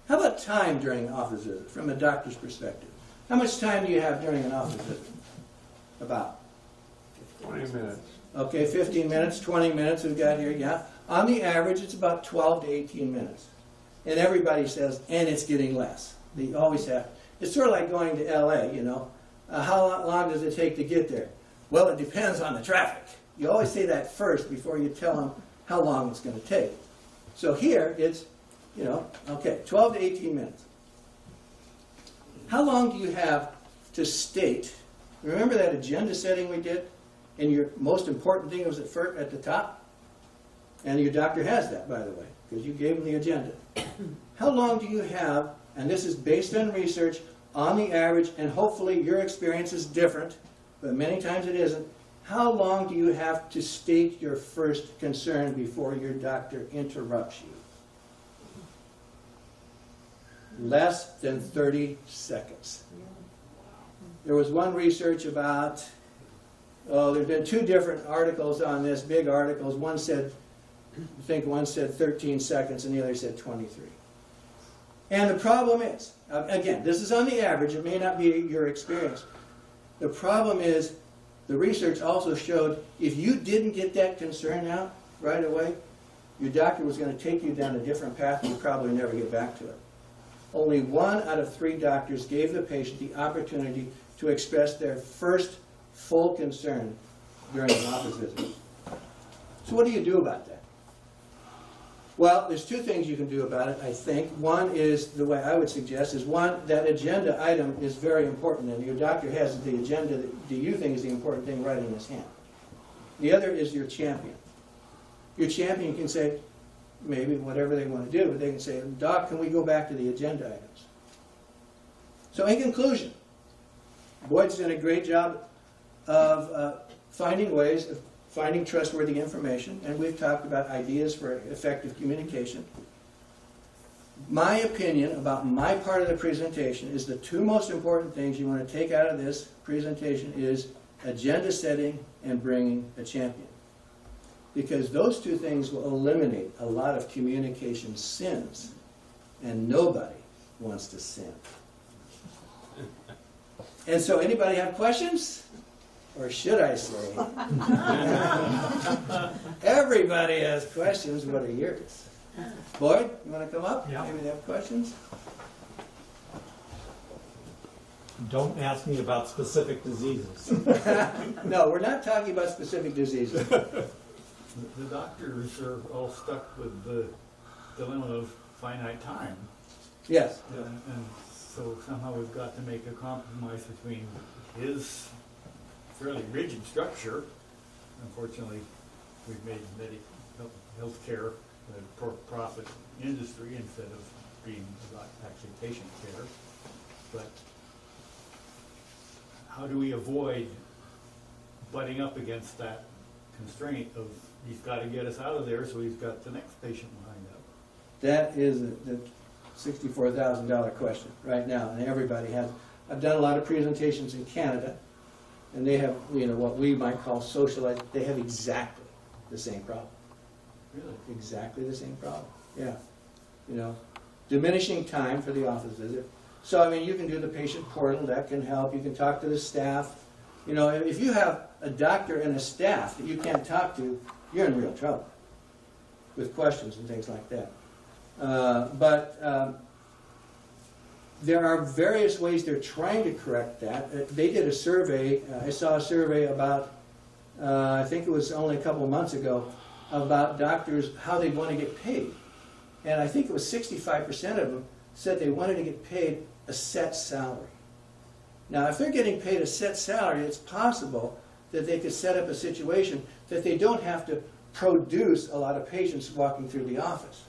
How about time during an office visit from a doctor's perspective? How much time do you have during an office visit? About? 20 minutes. Okay, 15 minutes, 20 minutes we've got here, yeah. On the average, it's about 12 to 18 minutes. And everybody says, and it's getting less. They always have. It's sort of like going to LA, you know. How long does it take to get there? Well, it depends on the traffic. You always say that first before you tell them how long it's going to take. So here, it's, you know, okay, 12 to 18 minutes. How long do you have to state? Remember that agenda setting we did? And your most important thing was at the top? And your doctor has that, by the way, because you gave him the agenda. How long do you have, and this is based on research, on the average, and hopefully your experience is different, but many times it isn't. How long do you have to state your first concern before your doctor interrupts you? Less than 30 seconds. There was one research about, there've been two different articles on this, big articles. One said, I think one said 13 seconds and the other said 23. And the problem is, again, this is on the average, it may not be your experience. The problem is, the research also showed if you didn't get that concern out right away, your doctor was going to take you down a different path and you'd probably never get back to it. Only 1 out of 3 doctors gave the patient the opportunity to express their first full concern during an office visit. So what do you do about that? Well, there's 2 things you can do about it, I think. One is, the way I would suggest, is one, that agenda item is very important, and your doctor has the agenda that you think is the important thing right in his hand. The other is your champion. Your champion can say, maybe whatever they want to do, but they can say, Doc, can we go back to the agenda items? So in conclusion, Boyd's done a great job of finding ways of finding trustworthy information, and we've talked about ideas for effective communication. My opinion about my part of the presentation is the 2 most important things you want to take out of this presentation is agenda setting and bringing a champion. Because those 2 things will eliminate a lot of communication sins, and nobody wants to sin. And so anybody have questions? Or should I say, everybody has questions. What are yours? Boyd, you want to come up? Yeah. Maybe they have questions? Don't ask me about specific diseases. No, we're not talking about specific diseases. The doctors are all stuck with the dilemma of finite time. Yes. And so somehow we've got to make a compromise between his fairly rigid structure. Unfortunately, we've made healthcare a for-profit industry instead of being about actually patient care. But how do we avoid butting up against that constraint of he's got to get us out of there so he's got the next patient lined up? That is the $64,000 question right now, and everybody has. I've done a lot of presentations in Canada, and they have, what we might call socialized. They have exactly the same problem. Really? Exactly the same problem. Yeah. Diminishing time for the office visit. So, I mean, you can do the patient portal. That can help. You can talk to the staff. If you have a doctor and a staff that you can't talk to, you're in real trouble with questions and things like that. But there are various ways they're trying to correct that. They did a survey. I saw a survey about, I think it was only a couple of months ago, about doctors, how they want to get paid. And I think it was 65% of them said they wanted to get paid a set salary. Now, if they're getting paid a set salary, it's possible that they could set up a situation that they don't have to produce a lot of patients walking through the office.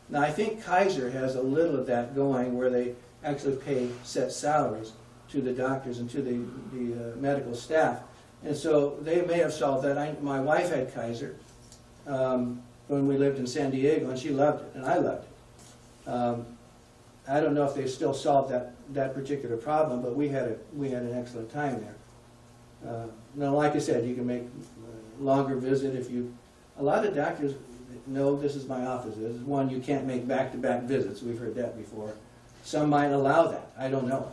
Now, I think Kaiser has a little of that going where they actually pay set salaries to the doctors and to the medical staff. And so they may have solved that. My wife had Kaiser when we lived in San Diego, and she loved it, and I loved it. I don't know if they've still solved that particular problem, but we had an excellent time there. Now, like I said, you can make a longer visit if you. A lot of doctors know this is my office. This is one you can't make back-to-back visits. We've heard that before. Some might allow that. I don't know.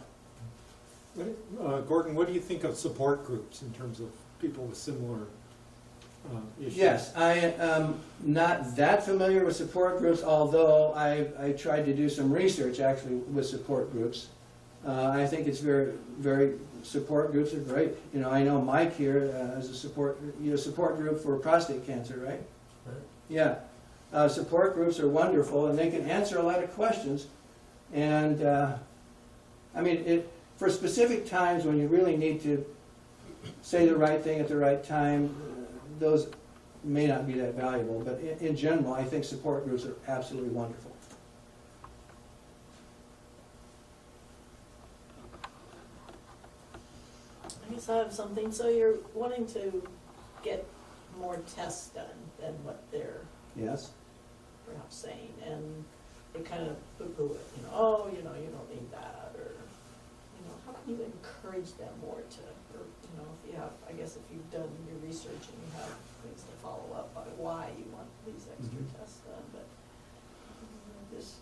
Gordon, what do you think of support groups in terms of people with similar issues? Yes, I am not that familiar with support groups, although I tried to do some research actually with support groups. I think it's very support groups are great. I know Mike here has a support group for prostate cancer, right? Right. Yeah, support groups are wonderful, and they can answer a lot of questions. And I mean, for specific times when you really need to say the right thing at the right time, those may not be that valuable. But in general, I think support groups are absolutely wonderful. I guess So I have something, so you're wanting to get more tests done than what they're Yes? perhaps saying, and they kind of poo-poo it, oh, you don't need that, or, how can you encourage them more to, or, if you have, I guess if you've done your research and you have things to follow up on why you want these extra tests done, but just.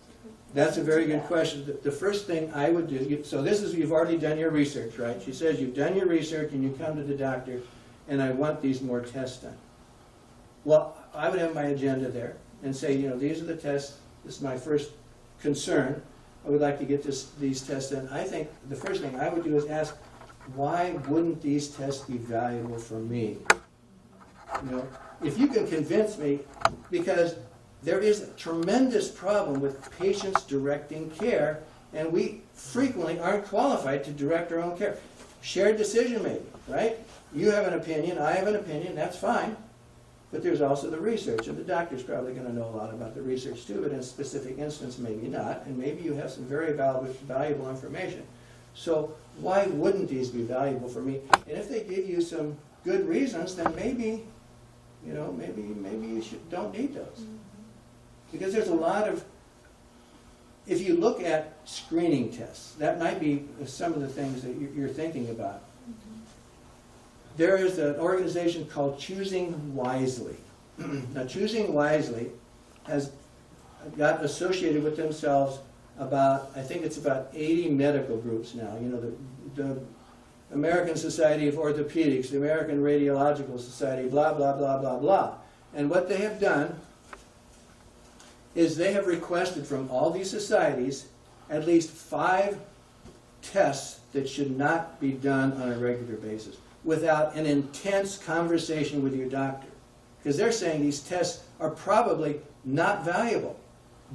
That's a very good Yeah. question. The first thing I would do, so this is, you've already done your research, right? She says you've done your research and you come to the doctor and I want these more tests done. Well, I would have my agenda there and say, these are the tests, this is my first concern. I would like to get these tests done. I think the first thing I would do is ask, why wouldn't these tests be valuable for me? If you can convince me, because there is a tremendous problem with patients directing care, and we frequently aren't qualified to direct our own care. Shared decision making, right? You have an opinion, I have an opinion, that's fine. But there's also the research, and the doctor's probably going to know a lot about the research too, but in a specific instance, maybe not, and maybe you have some very valuable information. So why wouldn't these be valuable for me? And if they give you some good reasons, then maybe, maybe you don't need those. Because there's a lot of, if you look at screening tests, that might be some of the things that you're thinking about. There is an organization called Choosing Wisely. Now, Choosing Wisely has got associated with themselves about, I think it's about 80 medical groups now. The American Society of Orthopedics, the American Radiological Society, blah, blah, blah, blah, blah. And what they have done is they have requested from all these societies at least 5 tests that should not be done on a regular basis without an intense conversation with your doctor. Because they're saying these tests are probably not valuable.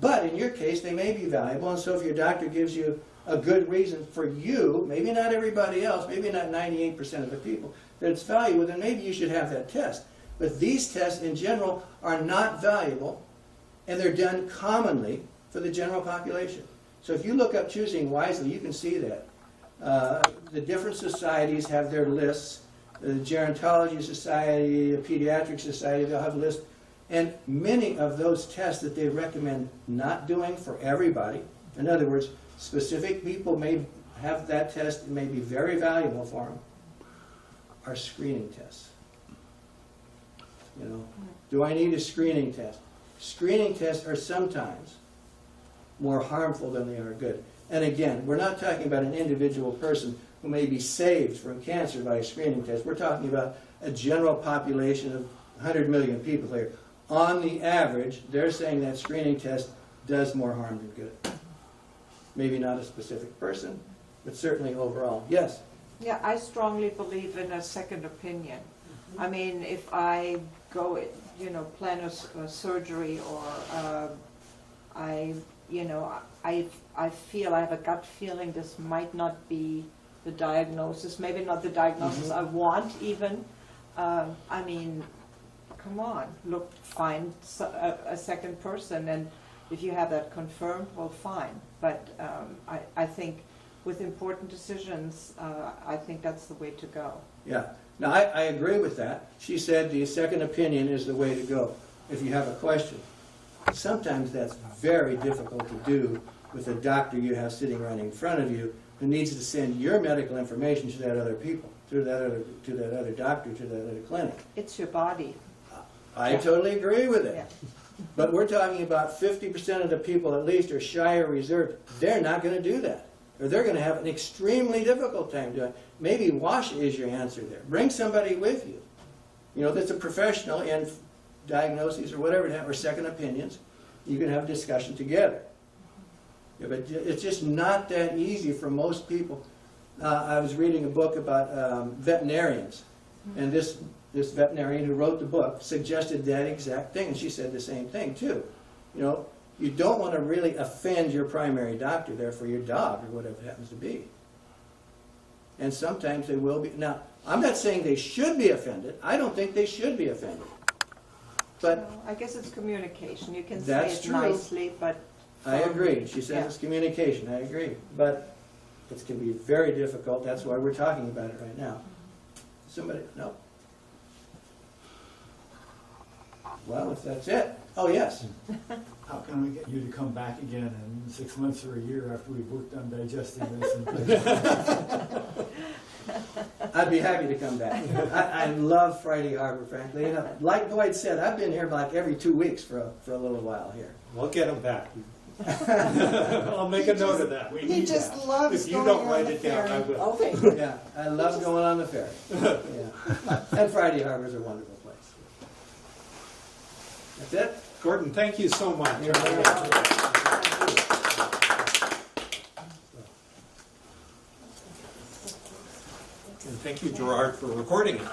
But in your case, they may be valuable, and so if your doctor gives you a good reason for you, maybe not everybody else, maybe not 98% of the people, that it's valuable, then maybe you should have that test. But these tests in general are not valuable, and they're done commonly for the general population. So if you look up Choosing Wisely, you can see that. The different societies have their lists. The Gerontology Society, the Pediatric Society, they'll have lists. And many of those tests that they recommend not doing for everybody, in other words, specific people may have that test, it may be very valuable for them, are screening tests. Do I need a screening test? Screening tests are sometimes more harmful than they are good. And again, we're not talking about an individual person who may be saved from cancer by a screening test. We're talking about a general population of 100 million people here. On the average, they're saying that screening test does more harm than good. Maybe not a specific person, but certainly overall. Yes? Yeah, I strongly believe in a second opinion. I mean, if I go, plan a surgery, or I feel, I have a gut feeling this might not be the diagnosis, maybe not the diagnosis I want even. I mean, come on, find a second person, and if you have that confirmed, well, fine. But I think with important decisions, I think that's the way to go. Yeah. Now, I agree with that. She said the second opinion is the way to go if you have a question. Sometimes that's very difficult to do with a doctor you have sitting right in front of you who needs to send your medical information to that other people, to that other doctor, to that other clinic. It's your body. I totally agree with it. Yeah. But we're talking about 50% of the people at least are shy or reserved. They're not going to do that. Or they're going to have an extremely difficult time doing it. Maybe WASH is your answer there. Bring somebody with you. That's a professional in diagnoses or whatever, or second opinions. You can have a discussion together. Yeah, but it's just not that easy for most people. I was reading a book about veterinarians, and this veterinarian who wrote the book suggested that exact thing, and she said the same thing too. You don't want to really offend your primary doctor there for your dog or whatever it happens to be. And sometimes they will be. Now, I'm not saying they should be offended. I don't think they should be offended. But I guess it's communication. You can say That's it true. nicely, but... I agree. She says Yeah. it's communication. I agree. But it can be very difficult. That's why we're talking about it right now. Somebody, no? Well, if that's it, oh, yes. How can we get you to come back again in 6 months or a year after we've worked on digesting this? I'd be happy to come back. I love Friday Harbor, frankly. And like Dwight said, I've been here like every 2 weeks for a little while here. We'll get them back. I'll make a note of that. We He need just that. loves If you going don't on write the it down, I ferry. will. Okay, Yeah, I love going on the ferry. Yeah. And Friday Harbor's a wonderful place. That's it? Gordon, thank you so much. You're very welcome. And thank you, Gerard, for recording it.